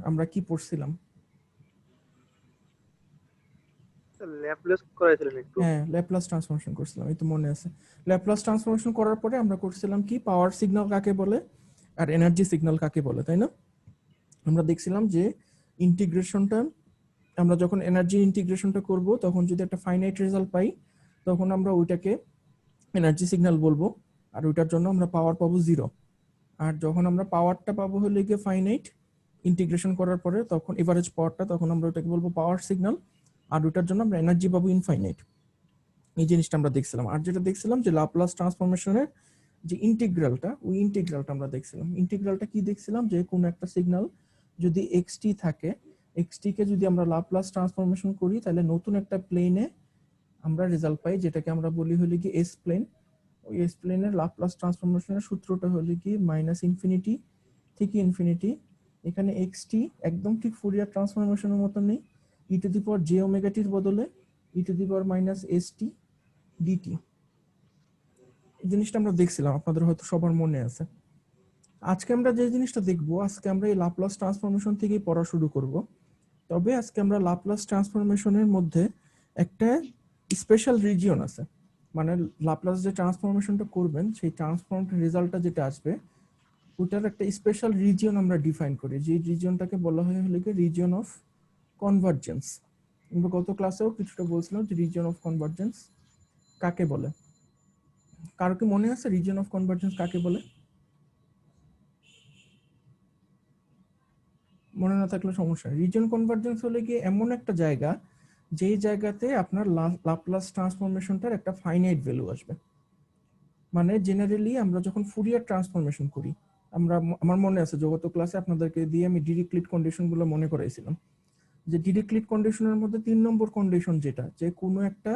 আমরা কি পড়ছিলাম? ল্যাপ্লেস করাইছিলেন একটু। হ্যাঁ, ল্যাপ্লাস ট্রান্সফরমেশন করছিলাম, এই তো মনে আছে। ল্যাপ্লাস ট্রান্সফরমেশন করার পরে আমরা করছিলাম কি, পাওয়ার সিগন্যাল কাকে বলে আর এনার্জি সিগন্যাল কাকে বলে, তাই না? আমরা দেখছিলাম যে ইন্টিগ্রেশনটা, আমরা যখন এনার্জি ইন্টিগ্রেশনটা করব তখন যদি একটা ফাইনাইট রেজাল্ট পাই তখন আমরা ওইটাকে এনার্জি সিগন্যাল বলবো, আর ওইটার জন্য আমরা পাওয়ার পাবো 0। আর যখন আমরা পাওয়ারটা পাবো হলে গিয়ে ফাইনাইট ইন্টিগ্রেশন করার পরে, তখন এভারেজ পাওয়ারটা, তখন আমরা ওটাকে বলবো পাওয়ার সিগন্যাল, আর ওইটার জন্য আমরা এনার্জি পাবো ইনফাইনাইট। এই জিনিসটা আমরা দেখছিলাম। আর যেটা দেখছিলাম যে লাপ্লাস ট্রান্সফরমেশনের যে ইন্টিগ্রালটা, ওই ইন্টিগ্রালটা আমরা দেখছিলাম। ইন্টিগ্রালটা কি দেখছিলাম, যে কোনো একটা সিগন্যাল যদি এক্সটি থাকে, এক্সটি কে যদি আমরা লাপ্লাস ট্রান্সফরমেশন করি তাহলে নতুন একটা প্লেনে আমরা রেজাল্ট পাই, যেটাকে আমরা বলি হলে কি এস প্লেন। ওই এস প্লেনের লাপ্লাস ট্রান্সফরমেশনের সূত্রটা হলে কি মাইনাস ইনফিনিটি থেকে ইনফিনিটি। এখানে এক্সটি একদম ঠিক ফুরিয়ার ট্রান্সফরমেশনের মতো নেই, E to the power J omega টির বদলে E to the power minus S T D T. এই জিনিসটা আমরা দেখছিলাম, আপনাদের হয়তো সবার মনে আছে। আজকে আমরা যে জিনিসটা দেখব, আজকে আমরা এই লাপ্লাস ট্রান্সফরমেশন থেকেই পড়া শুরু করব। তবে আজকে আমরা লাপ্লাস ট্রান্সফরমেশনের মধ্যে একটা স্পেশাল রিজিয়ন আছে, মানে লাপ্লাস যে ট্রান্সফরমেশনটা করবেন সেই ট্রান্সফর্মড রেজাল্টটা যেটা আসবে ওটার একটা স্পেশাল রিজিয়ন আমরা ডিফাইন করি, যে রিজিয়নটাকে বলা হয় হলো কি রিজিয়ন অফ কনভার্জেন্স। আমরা গত ক্লাসেও কিছুটা বলছিলাম যে রিজিয়ন অফ কনভার্জেন্স কাকে বলে। কারো কি মনে আছে রিজিয়ন অফ কনভার্জেন্স কাকে বলে? মনে না থাকলে সমস্যা। রিজিয়ন কনভার্জেন্স হলে কি এমন একটা জায়গা, যেই জায়গাতে আপনার লাপ্লাস ট্রান্সফরমেশনটার একটা ফাইনাইট ভ্যালু আসবে। মানে জেনারেলি আমরা যখন ফুরিয়ার ট্রান্সফরমেশন করি, আমার মনে আছে যে গত ক্লাসে আপনাদেরকে দিয়ে আমি ডিরিক্লিট কন্ডিশনগুলো মনে করাইছিলাম, যে ডিরিক্লিট কন্ডিশনের মধ্যে 3 নম্বর কন্ডিশন যেটা, যে কোনো একটা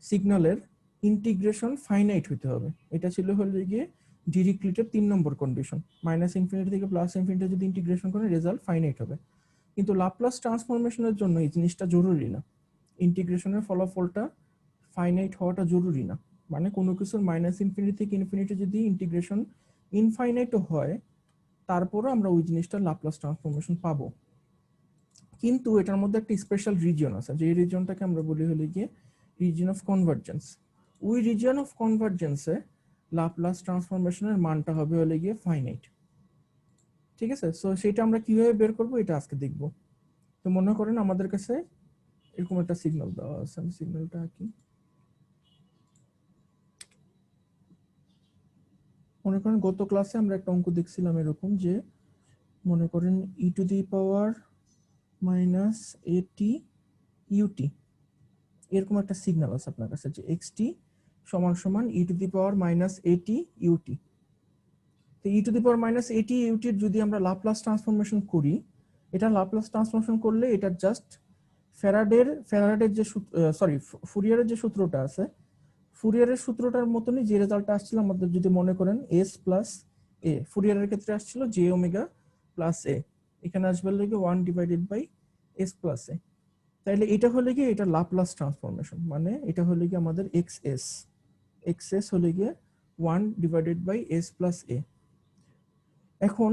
সিগন্যালের ইন্টিগ্রেশন ফাইনাইট হতে হবে, এটা ছিল হলে গিয়ে ডিরিক্লিটের 3 নম্বর কন্ডিশন। মাইনাস ইনফিনিটি থেকে প্লাস ইনফিনিটি যদি ইন্টিগ্রেশন করে রেজাল্ট ফাইনাইট হবে। কিন্তু লাপ্লাস ট্রান্সফরমেশনের জন্য এই জিনিসটা জরুরি না, ইন্টিগ্রেশনের ফলাফলটা ফাইনাইট হওয়াটা জরুরি না। মানে কোনো কিছুর মাইনাস ইনফিনিটি থেকে ইনফিনিটি যদি ইন্টিগ্রেশন ইনফাইনাইটও হয়, তারপরও আমরা ওই জিনিসটা লাপ্লাস ট্রান্সফরমেশন পাবো। কিন্তু এটার মধ্যে একটা স্পেশাল রিজিয়ন আছে, যে রিজিয়নটাকে আমরা বলি হলে গিয়ে রিজিয়ন অফ কনভার্জেন্স। ওই রিজিয়ন অফ কনভার্জেন্সে লাপ্লাস ট্রান্সফরমেশনের মানটা হবে হলে গিয়ে ফাইনাইট। ঠিক আছে, সো সেটা আমরা কিভাবে বের করব এটা আজকে দেখব। তো মনে করেন আমাদের কাছে এরকম একটা সিগন্যাল দেওয়া আছে, আমি সিগন্যালটা কি মনে করেন গত ক্লাসে আমরা একটা অঙ্ক দেখছিলাম এরকম, যে মনে করেন ই টু দি পাওয়ার মাইনাস এটি ইউটি, এরকম একটা সিগন্যাল আছে আপনার কাছে, যে এক্সটি সমান সমান ই টু দি পাওয়ার মাইনাস এটি ইউটি। তো ই টু দি পাওয়ার মাইনাস এটি ইউটির যদি আমরা লাপ্লাস ট্রান্সফরমেশন করি, এটা লাপ্লাস ট্রান্সফরমেশন করলে এটা জাস্ট ফ্যারাডের যে ফুরিয়ারের যে সূত্রটা আছে, ফুরিয়ারের সূত্রটার মতনই যে রেজাল্টটা আসছিল আমাদের, যদি মনে করেন এস প্লাস এ, ফুরিয়ারের ক্ষেত্রে আসছিল জে ওমেগা প্লাস এ, এখানে আসবে লাগে 1/s প্লাস এ। তাইলে এটা হলে গিয়ে এটা লাপ্লাস ট্রান্সফরমেশন, মানে এটা হলে গিয়ে আমাদের এক্স এস হলে গিয়ে 1/s প্লাস এ। এখন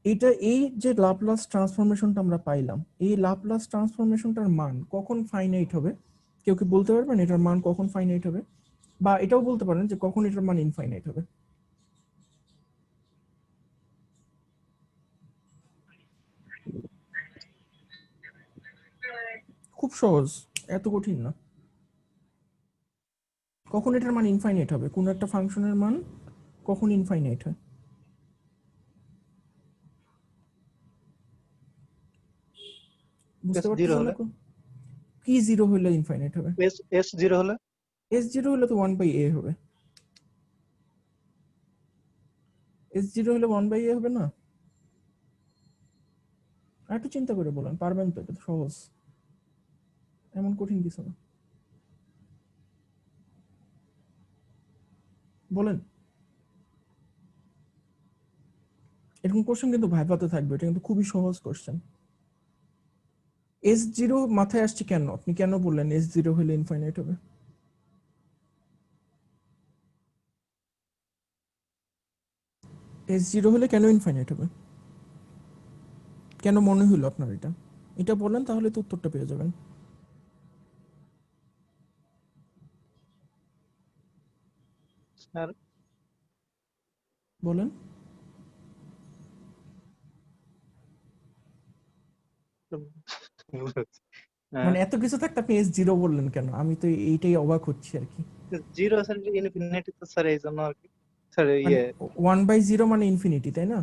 এটা, এই যে লাপ্লাস ট্রান্সফরমেশনটা আমরা পাইলাম, এই লাপ্লাস ট্রান্সফরমেশনটার মান কখন ফাইনাইট হবে? কেউ কি বলতে পারবেন এটার মান কখন ফাইনাইট হবে? বা এটাও বলতে পারেন যে কখন এটার মান ইনফাইনাইট হবে? খুব সহজ, এত কঠিন না। কখন এটার মান ইনফাইনাইট হবে, কোন একটা ফাংশনের মান কখন ইনফাইনাইট হয়? বুঝতে এস জিরো পারতেছেন না? হলে, কি জিরো হলে ইনফাইনাইট হবে? এস জিরো হলে, এস জিরো হলে তো 1/a হবে। এস জিরো হলে 1/a হবে না? আর একটু চিন্তা করে বলেন, পারবেন তো? এটা তো সহজ, এমন কঠিন কিছু না। বলেন। এরকম কোশ্চেন কিন্তু ভাইভাতে থাকবে, এটা কিন্তু খুবই সহজ কোশ্চেন। এস জিরো মাথায় আসছে কেন? আপনি কেন বললেন এস জিরো হলে ইনফাইনাইট হবে? এস জিরো হলে কেন ইনফাইনাইট হবে? কেন মনে হলো আপনার এটা? এটা বলেন, তাহলে তো উত্তরটা পেয়ে যাবেন। স্যার বলেন। মানে এত কিছু থাকতে আপনি S0 বললেন কেন? আমি তো এইটাই অবাক হচ্ছি আর কি। জিরো স্যার, ইনফিনিটি তো স্যার, এই জন্য আর কি স্যার। মানে 1/0 মানে ইনফিনিটি, তাই না?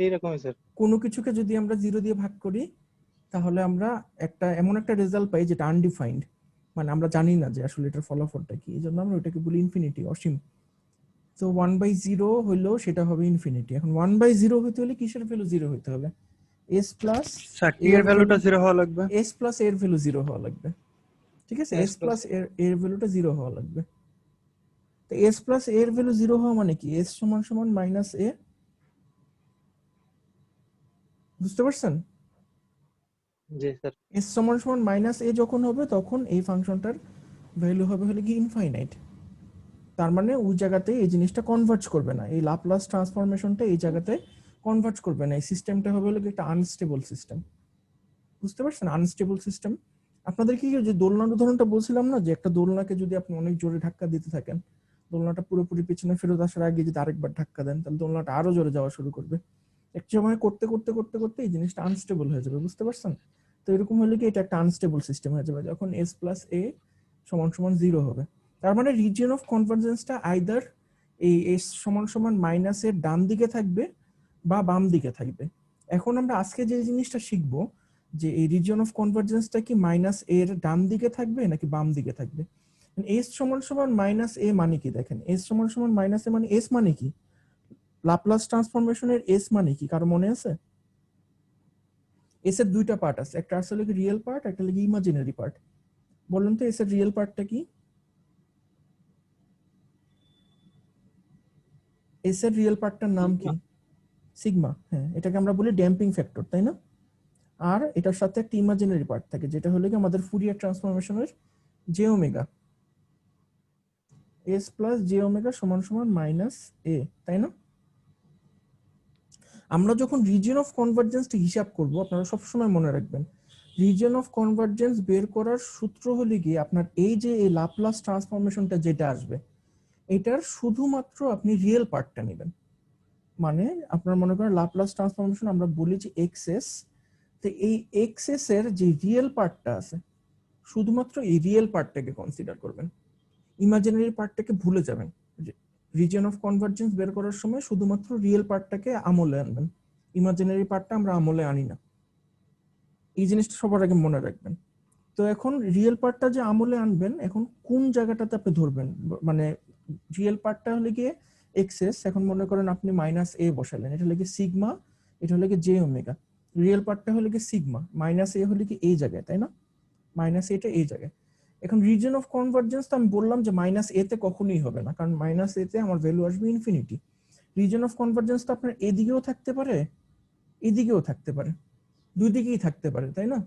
এইরকমই স্যার। কোনো কিছুকে যদি আমরা 0 দিয়ে ভাগ করি, তাহলে আমরা এমন একটা রেজাল্ট পাই যেটা আনডিফাইন্ড, মানে আমরা জানি না যে আসলে এটার ফলাফলটা কি, এই জন্য আমরা ওটাকে বলি ইনফিনিটি, অসীম। তো 1/0 হইলো সেটা হবে ইনফিনিটি। এখন 1/0 হইতে হলে কিসের ভ্যালু 0 হইতে হবে? এস প্লাস স্যার টি এর এর ভ্যালু, ভ্যালুটা 0 হওয়া লাগবে। এস প্লাস এর ভ্যালু 0 হওয়া লাগবে। ঠিক আছে, এস এস প্লাস প্লাস এর ভ্যালুটা 0 হওয়া লাগবে। তো এস প্লাস এর ভ্যালু 0 হওয়া মানে কি? এস সমান সমান মাইনাস এ। বুঝতে পারছেন? জি স্যার। এস সমান সমান মাইনাস এ যখন হবে, তখন এই ফাংশনটার ভ্যালু হবে হলে কি ইনফাইনাইট। তার মানে ওই জায়গাতে এই জিনিসটা কনভার্জ করবে না, এই লাপ্লাস ট্রান্সফরমেশনটা এই জায়গাতে কনভার্জ করবে না। এই সিস্টেমটা হবে হলো কি একটা আনস্টেবল সিস্টেম। বুঝতে পারছেন? Unstable system. আপনাদের কি যে দোলনার উদাহরণটা বলছিলাম না, যে একটা দোলনাকে যদি আপনি অনেক জোরে ধাক্কা দিতে থাকেন, দোলনাটা পুরোপুরি পিছনে ফেরত আসার আগে যদি আরেকবার ধাক্কা দেন, তাহলে দোলনাটা আরো জোরে যাওয়া শুরু করবে। এক সময় করতে করতে করতে করতে এই জিনিসটা আনস্টেবল হয়ে যাবে। বুঝতে পারছেন? তো এরকম হলে কি এটা একটা আনস্টেবল সিস্টেম হয়ে যাবে যখন এস প্লাস এ সমান সমান 0 হবে। তার মানে রিজিয়ন অফ কনভার্জেন্সটা আইদার এই এস সমান সমান মাইনাস এর ডান দিকে থাকবে বা বাম দিকে থাকবে। এখন আমরা আজকে যে জিনিসটা শিখবো, যে এই রিজিয়ন অফ কনভার্জেন্সটা কি মাইনাস এর ডান দিকে থাকবে নাকি বাম দিকে থাকবে। এস সমান সমান মাইনাস এ মানে কি? দেখেন, এস সমান সমান মাইনাস এ মানে এস মানে কি? লাপ্লাস ট্রান্সফরমেশনের এস মানে কি কারো মনে আছে? এস এর দুইটা পার্ট আছে, একটা আসলে কি রিয়েল পার্ট, একটা লাগে ইমাজিনারি পার্ট। বলুন তো এস এর রিয়েল পার্টটা কি? এস এর রিয়েল পার্টটার নাম কি? সিগমা। হ্যাঁ, এটাকে আমরা বলি ড্যাম্পিং ফ্যাক্টর, তাই না? আর এটার সাথে একটা ইমাজিনারি পার্ট থাকে, যেটা হলো কি আমাদের ফুরিয়ার ট্রান্সফরমেশনের J omega. S plus J omega সমান সমান মাইনাস এ, তাই না? আমরা যখন রিজিয়ন অফ কনভার্জেন্সটা হিসাব করব, আপনারা সবসময় মনে রাখবেন, রিজিয়ন অফ কনভার্জেন্স বের করার সূত্র হলে গিয়ে আপনার এই যে এই লাপ্লাস ট্রান্সফরমেশনটা যেটা আসবে, এটার শুধুমাত্র আপনি রিয়েল পার্টটা নেবেন। মানে আপনার মনে করেন লাপ্লাস ট্রান্সফরমেশন আমরা বলি যে এক্সএস, তো এই এক্সএস এর যে রিয়েল পার্টটা আছে, শুধুমাত্র এই রিয়েল পার্টটাকে কনসিডার করবেন, ইমাজিনারি পার্টটাকে ভুলে যাবেন। রিজিয়ন অফ কনভার্জেন্স বের করার সময় শুধুমাত্র রিয়েল পার্টটাকে আমলে আনবেন, ইমাজিনারি পার্টটা আমরা আমলে আনি না। এই জিনিসটা সবার আগে মনে রাখবেন। তো এখন রিয়েল পার্টটা যে আমলে আনবেন, এখন কোন জায়গাটাতে আপনি ধরবেন? মানে রিয়েল পার্টটা হলে গিয়ে এক্সএস, এখন মনে করেন আপনি মাইনাস এ বসালেন, এটা হলে কি সিগমা, এটা হলে কি জে ওমেগা। রিয়েল পার্টটা হলে কি সিগমা, মাইনাস এ হলে কি এই জায়গায়, তাই না? মাইনাস এটা এই জায়গায়। এখন রিজন অফ কনভার্জেন্স তো আমি বললাম যে মাইনাস এ তে কখনোই হবে না, কারণ মাইনাস এ তে আমার ভ্যালু আসবে ইনফিনিটি। রিজন অফ কনভার্জেন্স তো আপনার এদিকেও থাকতে পারে, এদিকেও থাকতে পারে, দুই দিকেই থাকতে পারে, তাই না?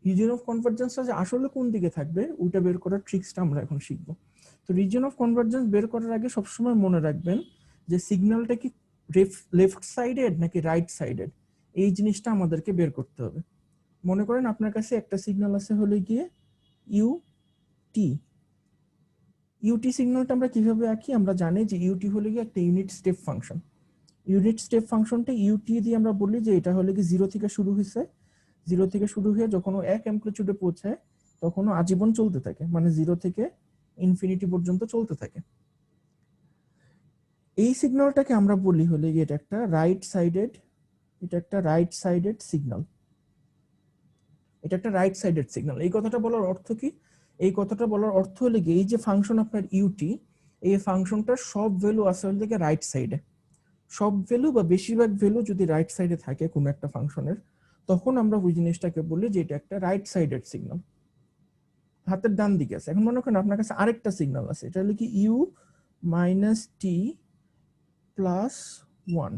রিজন অফ কনভার্জেন্সটা যে আসলে কোন দিকে থাকবে ওইটা বের করার ট্রিক্সটা আমরা এখন শিখবো। তো রিজন অফ কনভার্জেন্স বের করার আগে সবসময় মনে রাখবেন যে সিগন্যালটা কি লেফট সাইডেড নাকি রাইট সাইডেড, এই জিনিসটা আমাদেরকে বের করতে হবে। মনে করেন আপনার কাছে একটা সিগন্যাল আছে হলে গিয়ে ইউ টি। ইউটি সিগন্যালটা আমরা কিভাবে আঁকি? আমরা জানি যে ইউটি হলে গিয়ে একটা unit step function. Unit step ফাংশনটা ইউটি দিয়ে আমরা বলি যে এটা হলে কি 0 থেকে শুরু হয়েছে, 0 থেকে শুরু হয়ে যখন ও এক অ্যামপ্লিটিউডে পৌঁছায় তখন ও আজীবন চলতে থাকে, মানে 0 থেকে ইনফিনিটি পর্যন্ত চলতে থাকে। এই সিগন্যালটাকে আমরা বলি হলে গিয়ে এটা একটা রাইট সাইডেড, এটা একটা রাইট সাইডেড সিগন্যাল, এটা একটা রাইট সাইডেড সিগন্যাল। এই কথাটা বলার অর্থ কি? এই কথাটা বলার অর্থ হলে গিয়ে এই যে ফাংশন আপনার ইউটি, এই ফাংশনটার সব ভ্যালু আছে হলে গিয়ে রাইট সাইডে। সব ভ্যালু বা বেশিরভাগ ভ্যালু যদি রাইট সাইডে থাকে কোনো একটা ফাংশনের, তখন আমরা ওই জিনিসটাকে বলি যে এটা একটা রাইট সাইডেড সিগন্যাল, হাতের ডান দিকে আছে। এখন মনে করেন আপনার কাছে আরেকটা সিগন্যাল আছে, এটা হলো কি ইউ মাইনাস টি প্লাস 1।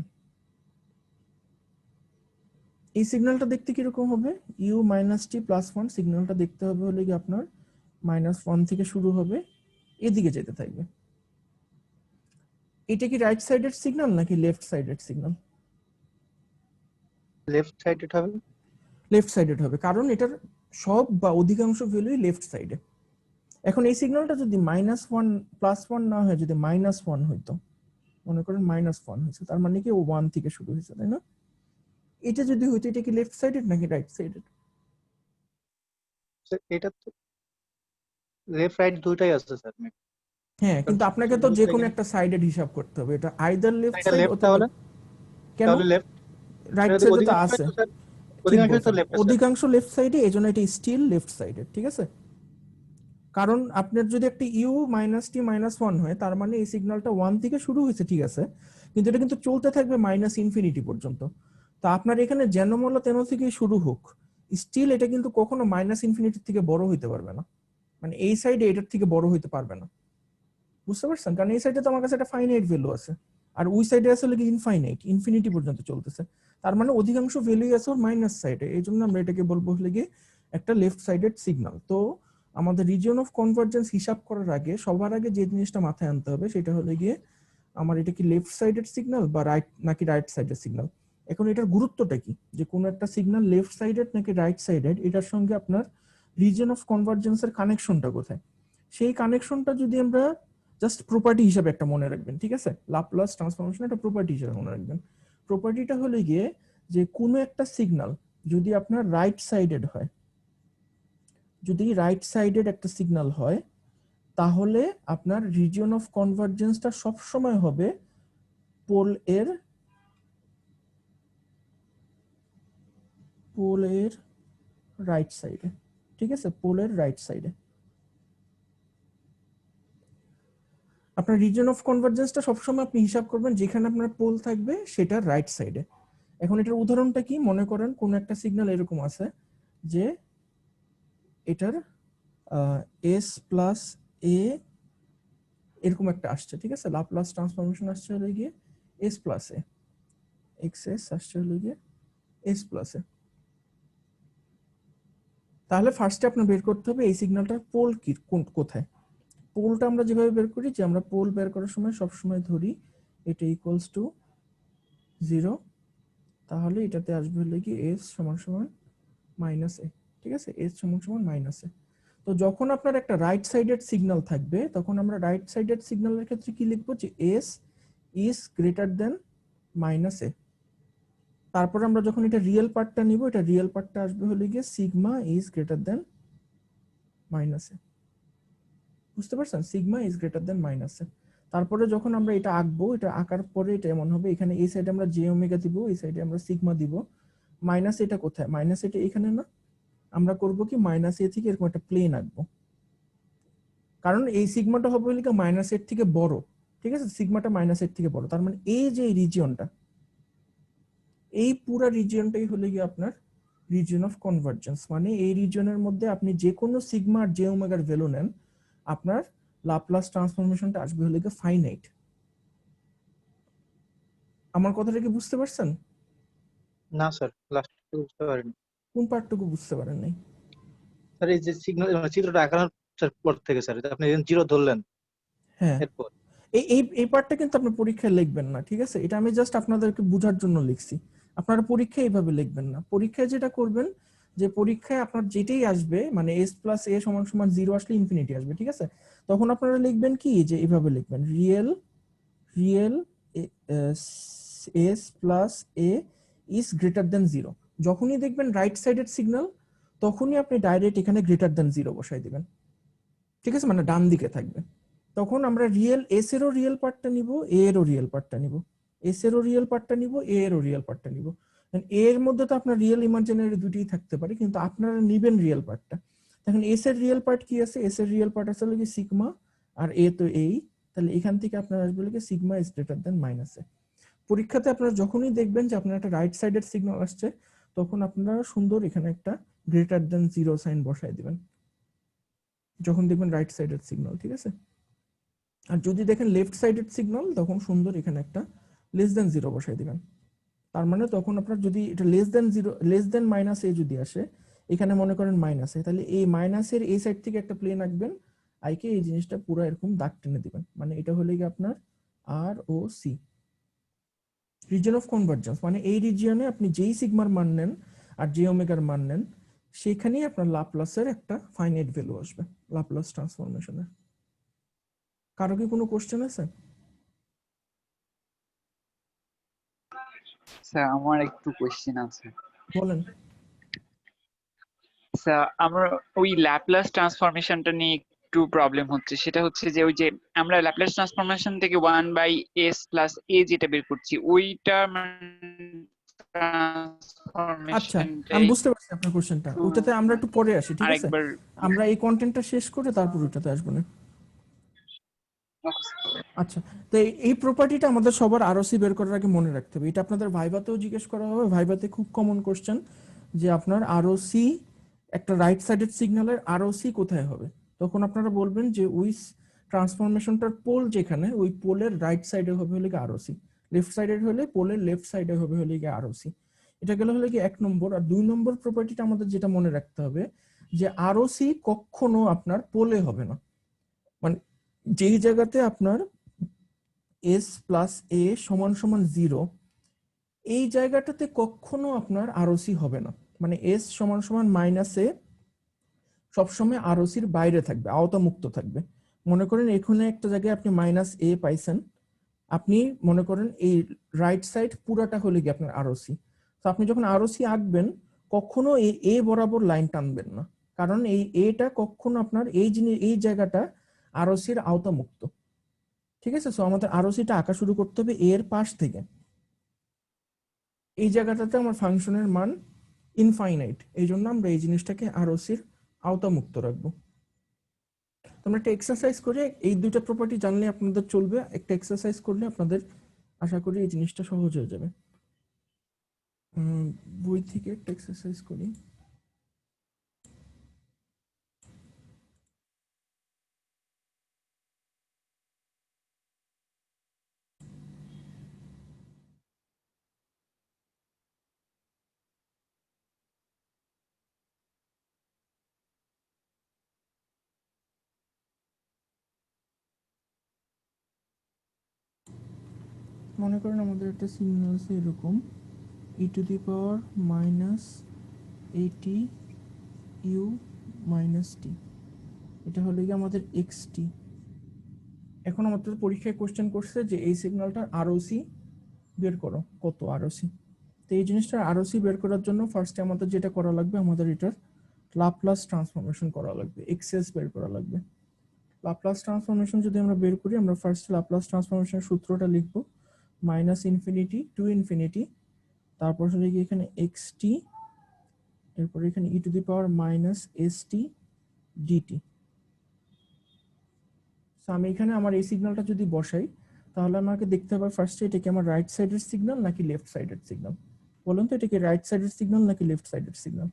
এই সিগন্যালটা দেখতে কিরকম হবে? ইউ মাইনাস টি প্লাস 1 সিগন্যালটা দেখতে হবে হলে কি আপনার -1 থেকে শুরু হবে, এদিকে যেতে থাকবে। এটা কি রাইট সাইডেড সিগন্যাল নাকি left sided signal? Left sided হবে। লেফট সাইডেড হবে, কারণ এটার সব বা অধিকাংশ ভ্যালুই লেফট সাইডে। এখন এই সিগন্যালটা যদি -1 +1 না হয়, যদি -1 হইতো, মনে করেন -1 হয়েছে, তার মানে কি ও 1 থেকে শুরু হয়েছে, তাই না? এটা যদি হইতো, এটা কি লেফট সাইডেড নাকি রাইট সাইডেড? এটা তো লেফট রাইট দুইটাই আছে স্যার। হ্যাঁ, কিন্তু আপনাকে তো যে কোনো একটা সাইডেড হিসাব করতে হবে, এটা আইদার লেফট এটা সাইড লেফট অথবা তাহলে, কেন তাহলে লেফট। রাইট সাইডে তো অধিকাংশই আছে। তো স্যার, ঠিক অধিকাংশই তো বলছেন, লেফট স্যার। অধিকাংশ লেফট সাইডে, এজন্য এটা স্টিল লেফট সাইডেড, ঠিক আছে? কারণ আপনার যদি একটা ইউ -t-1 হয়, তার মানে এই সিগন্যালটা 1 থেকে শুরু হয়েছে, ঠিক আছে, কিন্তু এটা কিন্তু চলতে থাকবে ∞ পর্যন্ত। তো আপনার এখানে যেন মূল্য তেন থেকে শুরু হোক, স্টিল এটা কিন্তু কখনো -∞ থেকে বড় হইতে পারবে না, মানে এই সাইডে এটার থেকে বড় হইতে পারবে না। বুঝতে পারছেন? কারণ এই সাইডে তো আমার কাছে একটা ফাইনাইট ভ্যালু আছে, আর ওই সাইডে আসলে কি ইনফাইনাইট, ইনফিনিটি পর্যন্ত চলতেছে। তার মানে অধিকাংশ ভ্যালুই আছে ওর মাইনাস সাইডে, এই জন্য আমরা এটাকে বলবো হলে গিয়ে একটা লেফট সাইডেড সিগন্যাল। তো আমাদের রিজিয়ন অফ কনভার্জেন্স হিসাব করার আগে সবার আগে যে জিনিসটা মাথায় আনতে হবে সেটা হলো গিয়ে, আমার এটা কি লেফট সাইডেড সিগন্যাল বা রাইট নাকি রাইট সাইডেড সিগন্যাল। এখন এটার গুরুত্বটা কি, যে কোনো একটা সিগন্যাল লেফট সাইডেড নাকি রাইট সাইডেড, এটার সঙ্গে আপনার রিজিয়ন অফ কনভার্জেন্সের কানেকশনটা কোথায়। সেই কানেকশনটা যদি আমরা জাস্ট প্রপার্টি হিসাবে একটা মনে রাখবেন, ঠিক আছে? লাপ্লাস ট্রান্সফরমেশন একটা প্রপার্টি হিসাবে মনে রাখবেন। প্রপার্টিটা হলো গিয়ে যে কোনো একটা সিগন্যাল যদি আপনার রাইট সাইডেড হয়, যদি রাইট সাইডেড একটা সিগন্যাল হয়, তাহলে আপনার রিজিয়ন অফ কনভার্জেন্সটা সব সময় হবে পোল এর রাইট সাইডে, ঠিক আছে? পোলের রাইট সাইডে আপনার রিজিয়ন অফ কনভার্জেন্সটা সবসময় আপনি হিসাব করবেন যেখানে আপনার পোল থাকবে সেটার রাইট সাইডে। এখন এটার উদাহরণটা কি, মনে করেন কোন একটা সিগন্যাল এরকম আছে যে এটার এস প্লাস এ এরকম একটা আসছে, ঠিক আছে? লাপ্লাস ট্রান্সফরমেশন আসছে হলে গিয়ে এস প্লাস এ, এক্স এস আসছে হলে গিয়ে এস প্লাস এ। তাহলে ফার্স্টে আপনার বের করতে হবে এই সিগন্যালটার পোল কি, কোথায়। পোলটা আমরা যেভাবে বের করি, যে আমরা পোল বের করার সময় সবসময় ধরি এটা ইকুয়ালস টু 0, তাহলে এটাতে আসবে হলে কি এস সমান সমান মাইনাস এ, ঠিক আছে? এস সমান সমান মাইনাস এ। তো যখন আপনার একটা রাইট সাইডেড সিগন্যাল থাকবে, তখন আমরা রাইট সাইডেড সিগন্যালের ক্ষেত্রে কি লিখবো, যে S is greater than minus A. তারপর আমরা যখন এটা রিয়েল পার্টটা নিব, এটা রিয়েল পার্টটা আসবে হলে গিয়ে sigma is greater than minus A. বুঝতে পারছেন? Sigma is greater than minus A. তারপরে যখন আমরা এটা আঁকবো, এটা আঁকার পরে এটা এমন হবে, এখানে এই সাইডে আমরা জে ওমেগা দিব, এই সাইডে আমরা সিগমা দিব। মাইনাস এটা কোথায়, মাইনাস এটা এখানে না, আমরা করব কি মাইনাস এ থেকে এরকম একটা প্লেন আঁকবো, কারণ এই সিগমাটা হবে হলে মাইনাস এর থেকে বড়, ঠিক আছে? সিগমাটা মাইনাস এর থেকে বড়, তার মানে এই যে রিজিয়নটা, এই পুরো রিজিয়নটাই হলে গিয়ে আপনার রিজিয়ন অফ কনভার্জেন্স। মানে এই রিজিয়নের মধ্যে আপনি যে কোনো সিগমা আর জে ওমেগার ভ্যালু নেন, আপনার লাপ্লাস ট্রান্সফরমেশনটা আসবে হলে গিয়ে ফাইনাইট। আমার কথাটা কি বুঝতে পারছেন? না স্যার, লাস্ট বুঝতে পারিনি কোন পার্টটুকু বুঝতে পারেন নাই? স্যার। এই যে সিগন্যাল চিত্রটা আঁকানোর স্যার পর থেকে স্যার, আপনি জিরো ধরলেন হ্যাঁ, এরপর। এই এই এই পার্টটা কিন্তু আপনি পরীক্ষায় লিখবেন না, ঠিক আছে? এটা আমি জাস্ট আপনাদেরকে বোঝার জন্য লিখছি। আপনারা পরীক্ষায় এইভাবে লিখবেন না। পরীক্ষায় যেটা করবেন, যে পরীক্ষায় আপনার যেটাই আসবে, মানে এস প্লাস এ সমান সমান 0 আসলে ইনফিনিটি আসবে, ঠিক আছে? তখন আপনারা লিখবেন কি, যে এইভাবে লিখবেন, real real S plus A is greater দেন 0। যখনই দেখবেন রাইট সাইডেড সিগন্যাল, তখনই আপনি ডাইরেক্ট এখানে গ্রেটার দেন 0 বসাই দিবেন, ঠিক আছে? মানে ডান দিকে থাকবে। তখন আমরা রিয়েল এস এরও রিয়েল পার্টটা নিব, এ এরও রিয়েল পার্টটা নিব, এস এরও রিয়েল পার্টটা নিব, এ এরও রিয়েল পার্টটা নিব। এর মধ্যে তো আপনার রিয়েল ইমাজিনারি দুটোই থাকতে পারে, কিন্তু আপনারা নিবেন রিয়েল পার্টটা। এখন এস এর রিয়েল পার্ট কি আছে, এস এর রিয়েল পার্ট আছে কি সিগমা, আর এ তো এই, তাহলে এখান থেকে আপনার আসবে কি sigma is greater than minus A. পরীক্ষাতে আপনারা যখনই দেখবেন যে আপনার একটা রাইট সাইডের সিগন্যাল আসছে, তখন আপনারা সুন্দর এখানে একটা গ্রেটার দেন 0 সাইন বসাই দিবেন, যখন দেখবেন রাইট সাইডের সিগন্যাল, ঠিক আছে? আর যদি দেখেন লেফট সাইডেড সিগন্যাল, তখন সুন্দর এখানে একটা লেস দেন 0 বসাই দিবেন। তার মানে তখন আপনার যদি এটা less than 0, less than minus A যদি আসে, এখানে মনে করেন মাইনাস এ, তাহলে এই মাইনাসের এই সাইড থেকে একটা প্লেন আঁকবেন, আইকে এই জিনিসটা পুরো এরকম দাগ টেনে দিবেন, মানে এটা হলে কি আপনার আর ও সি। রিজন অফ কনভার্জেন্স মানে এই রিজিয়নে আপনি যেই সিগমার মান নেন আর যে ওমেগার মান নেন সেখানেই আপনার লাপ্লাসের একটা ফাইনাইট ভ্যালু আসবে লাপ্লাস ট্রান্সফরমেশনের। কারো কি কোনো কোশ্চেন আছে? স্যার আমার একটু কোশ্চেন আছে। বলেন। স্যার আমার ওই ল্যাপ্লাস ট্রান্সফরমেশনটা নিয়ে একটু প্রবলেম হচ্ছে, সেটা হচ্ছে যে ওই যে আমরা ল্যাপ্লাস ট্রান্সফরমেশন থেকে 1/s + a যেটা বের করছি ওইটা আচ্ছা, ট্রান্সফরমেশনটাই আমি বুঝতে পারছি আপনার কোশ্চেনটা, একটু ওইটাতে আমরা একটু পরে আসি, ঠিক আছে? আরেকবার। আমরা এই কন্টেন্টটা শেষ করে তারপর ওইটাতে আসবো না। আচ্ছা, তো এই প্রপার্টিটা আমাদের সবার আরওসি বের করার আগে মনে রাখতে হবে। এটা আপনাদের ভাইভাতেও জিজ্ঞেস করা হবে, ভাইভাতে খুব কমন কোশ্চেন যে আপনার আরওসি একটা রাইট সাইডেড সিগন্যালের আরওসি কোথায় হবে, তখন আপনারা বলবেন যে ওই ট্রান্সফরমেশনটার পোল যেখানে ওই পোলের রাইট সাইডে হবে হলে কি আরওসি, লেফট সাইডের হলে পোলের লেফট সাইডে হবে হলে কি আরওসি। এটা গেলে হলে কি 1 নম্বর। আর 2 নম্বর প্রপার্টিটা আমাদের যেটা মনে রাখতে হবে যে আরওসি কখনো আপনার পোলে হবে না, মানে যেই জায়গাতে আপনার s প্লাস a সমান সমান 0 এই জায়গাটাতে কখনো আপনার আরওসি হবে না, মানে s সমান সমান -a সবসময় আরওসির বাইরে থাকবে, আওতামুক্ত থাকবে। মনে করেন এখানে একটা জায়গায় আপনি -a পাইছেন, আপনি মনে করেন এই রাইট সাইড পুরাটা হলে কি আপনার আরওসি। তো আপনি যখন আরওসি আঁকবেন কখনো এই এ বরাবর লাইন টানবেন না, কারণ এই এটা কখনো আপনার এই জিনিস এই জায়গাটা আরওসির আওতামুক্ত, ঠিক আছে? সো আমাদের আরওসিটা আঁকা শুরু করতে হবে এর পাশ থেকে। এই জায়গাটাতে আমার ফাংশনের মান ইনফাইনাইট, এই জন্য আমরা এই জিনিসটাকে আরওসির আওতামুক্ত রাখবো। তোমরা একটা এক্সারসাইজ করে এই দুইটা প্রপার্টি জানলে আপনাদের চলবে, একটা এক্সারসাইজ করলে আপনাদের আশা করি এই জিনিসটা সহজ হয়ে যাবে। বই থেকে একটা এক্সারসাইজ করি। মনে করেন আমাদের একটা সিগন্যাল আছে এরকম e⁻−80 u - t, এটা হলো কি আমাদের xt। এখন আমাদের পরীক্ষায় কোশ্চেন করছে যে এই সিগন্যালটার আরওসি বের করো, কত আরওসি। তো এই জিনিসটার আরওসি বের করার জন্য ফার্স্টে আমাদের যেটা করা লাগবে, আমাদের এটার লাপ্লাস ট্রান্সফরমেশন করা লাগবে, এক্সএস বের করা লাগবে। লাপ্লাস ট্রান্সফরমেশন যদি আমরা বের করি, আমরা ফার্স্ট লাপ্লাস ট্রান্সফরমেশনের সূত্রটা লিখবো -∞ টু ইনফিনিটি, তারপর হচ্ছে কি এখানে xt, এরপর এখানে e⁻−st dt। সো আমি এখানে আমার এই সিগন্যালটা যদি বসাই তাহলে আমাকে দেখতে হবে ফার্স্টে এটা কি আমার রাইট সাইডের সিগন্যাল নাকি লেফট সাইডের সিগন্যাল। বলুন তো এটা কি রাইট সাইডের সিগন্যাল নাকি লেফট সাইডের সিগন্যাল?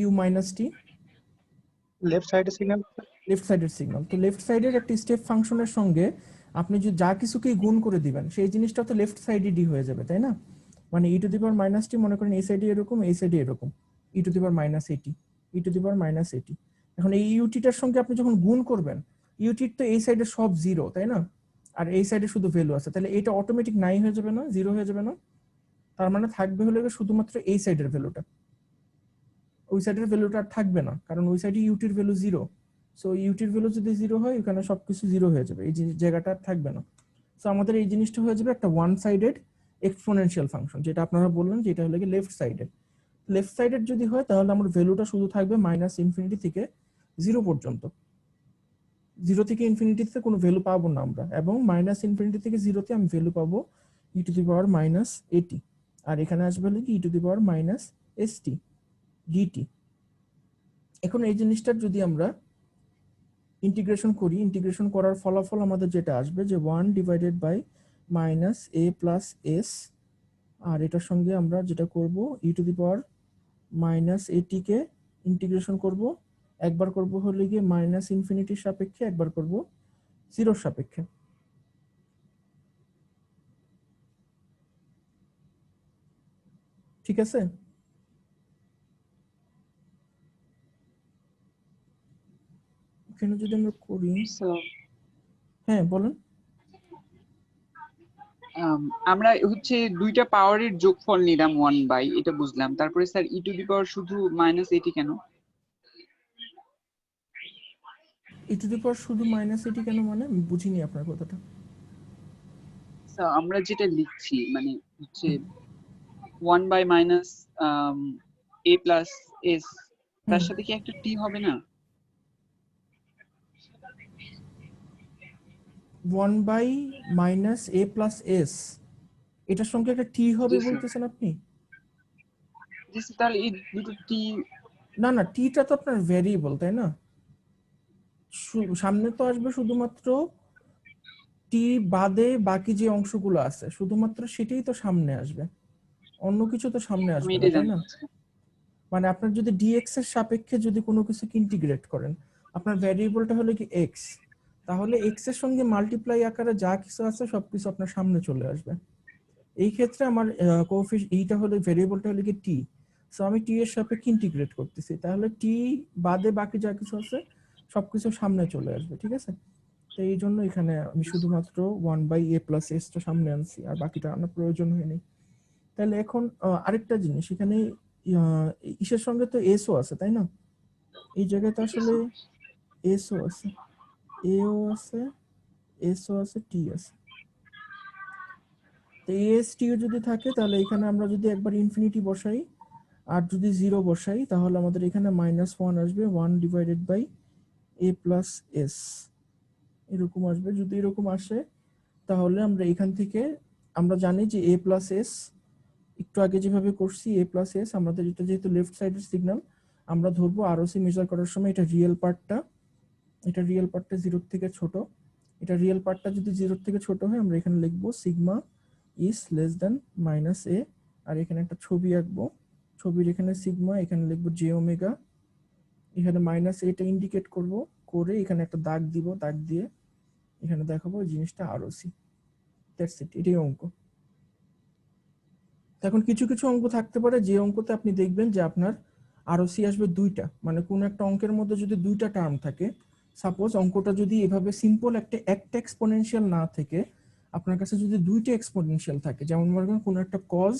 u-t লেফট সাইডে সিগন্যাল। লেফট সাইডের সিগন্যাল। তো লেফট সাইডের একটা স্টেপ ফাংশনের সঙ্গে আপনি যদি যা কিছুকেই গুণ করে দিবেন সেই জিনিসটা তো লেফট সাইডেডই হয়ে যাবে, তাই না? মানে e⁻−t মনে করেন এই সাইডে এরকম, এই সাইডে এরকম e⁻−80 e⁻−80। এখন এই ইউটিটার সঙ্গে আপনি যখন গুণ করবেন, ইউটির তো এই সাইডে সব 0, তাই না? আর এই সাইডে শুধু ভ্যালু আছে, তাহলে এটা অটোমেটিক নাই হয়ে যাবে না, 0 হয়ে যাবে না? তার মানে থাকবে হলো শুধুমাত্র এই সাইডের ভ্যালুটা, ওই সাইডের ভ্যালুটা আর থাকবে না, কারণ ওই সাইডে ইউটির ভ্যালু 0। সো ইউটির ভ্যালু যদি 0 হয় এখানে সবকিছু 0 হয়ে যাবে, এই জায়গাটা আর থাকবে না। সো আমাদের এই জিনিসটা হয়ে যাবে একটা ওয়ান সাইডেড এক্সপোনেনশিয়াল ফাংশন, যেটা আপনারা বললেন যে এটা হলো কি লেফট সাইডেড। লেফট সাইডেড যদি হয় তাহলে আমার ভ্যালুটা শুধু থাকবে -∞ থেকে 0 পর্যন্ত। 0 থেকে ইনফিনিটিতে কোনো ভ্যালু পাবো না আমরা, এবং -∞ থেকে 0-তে আমি ভ্যালু পাবো e⁻−80, আর এখানে আসবে হলো কি e⁻−st dt। এখন এই জিনিসটার যদি আমরা ইন্টিগ্রেশন করি, ইন্টিগ্রেশন করার ফলাফল আমাদের যেটা আসবে যে 1/−a + s, আর এটার সঙ্গে আমরা যেটা করব e⁻−at কে ইন্টিগ্রেশন করব, একবার করব হলে গিয়ে -∞ সাপেক্ষে, একবার করব 0 সাপেক্ষে। ঠিক আছে? এখানে যদি আমরা করি হ্যাঁ বলেন। আমরা হচ্ছে দুইটা পাওয়ারের যোগফল নিলাম 1/, এটা বুঝলাম। তারপরে স্যার ই টু দি পাওয়ার শুধু -80 কেন? ই টু দি পাওয়ার শুধু -80 কেন, মানে আমি বুঝিনি আপনার কথাটা। স্যার আমরা যেটা লিখছি মানে হচ্ছে 1/, মাইনাস a প্লাস s, তার হুম, সাথে কি একটা t হবে না? 1/-a+s, এটার সঙ্গে একটা টি হবে জি স্যার। বলতেছেন আপনি? জি স্যার, তাহলে এই দুটো t। না না, টিটা তো আপনার ভ্যারিয়েবল তাই না? সামনে তো আসবে শুধুমাত্র টি বাদে বাকি যে অংশগুলো আছে শুধুমাত্র সেটাই তো সামনে আসবে, অন্য কিছু তো সামনে আমি আসবে না এটাই তাই না? জানতে চাচ্ছি। মানে আপনার যদি ডিএক্স এর সাপেক্ষে যদি কোনো কিছুকে ইন্টিগ্রেট করেন, আপনার ভ্যারিয়েবলটা হলো কি এক্স, তাহলে এক্স এর সঙ্গে মাল্টিপ্লাই আকারে যা কিছু আছে সবকিছু আপনার সামনে চলে আসবে। এই ক্ষেত্রে আমার এইটা হলো ভ্যারিয়েবলটা হলো কি টি, সো আমি টি এর সাপেক্ষে ইন্টিগ্রেট করতেছি, তাহলে টি বাদে বাকি যা কিছু আছে সবকিছু সামনে চলে আসবে, ঠিক আছে? তো এই জন্য এখানে আমি শুধুমাত্র 1/a+s টা সামনে আনছি, আর বাকিটা আনার প্রয়োজন হয়নি। তাহলে এখন আরেকটা জিনিস এখানে, ইসের সঙ্গে তো এসও আছে তাই না? এই জায়গায় তো আসলে এসও আছে, এও আছে, এসও আছে, টি আছে। তো এস টিও যদি থাকে তাহলে এখানে আমরা যদি একবার ইনফিনিটি বসাই আর যদি 0 বসাই তাহলে আমাদের এখানে -1 আসবে, 1/a+s এরকম আসবে। যদি এরকম আসে তাহলে আমরা এখান থেকে আমরা জানি যে a+s, একটু আগে যেভাবে করছি a+s, আমাদের এটা যেহেতু লেফট সাইডের সিগন্যাল আমরা ধরবো আরওসি মেজার করার সময় এটা রিয়েল পার্টটা, এটা রিয়েল পার্টটা 0 থেকে ছোট, এটা রিয়েল পার্টটা যদি 0 থেকে ছোট হয় আমরা এখানে লিখবো sigma is less than -a, আর এখানে একটা ছবি আঁকবো, ছবির এখানে সিগমা, এখানে লিখবো জে ওমেগা, এখানে -a টা ইন্ডিকেট করব, করে এখানে একটা দাগ দিব, দাগ দিয়ে এখানে দেখাবো জিনিসটা আরওসি, দ্যাটস ইট, এটাই অঙ্ক। এখন কিছু কিছু অঙ্ক থাকতে পারে যে অঙ্কতে আপনি দেখবেন যে আপনার আরওসি আসবে দুইটা, মানে কোন একটা অঙ্কের মধ্যে যদি দুইটা টার্ম থাকে, সাপোজ অঙ্কটা যদি এভাবে সিম্পল একটা এক্সপোনেনশিয়াল না থেকে আপনার কাছে যদি দুইটা এক্সপোনেনশিয়াল থাকে, যেমন মনে করেন কোনো একটা কজ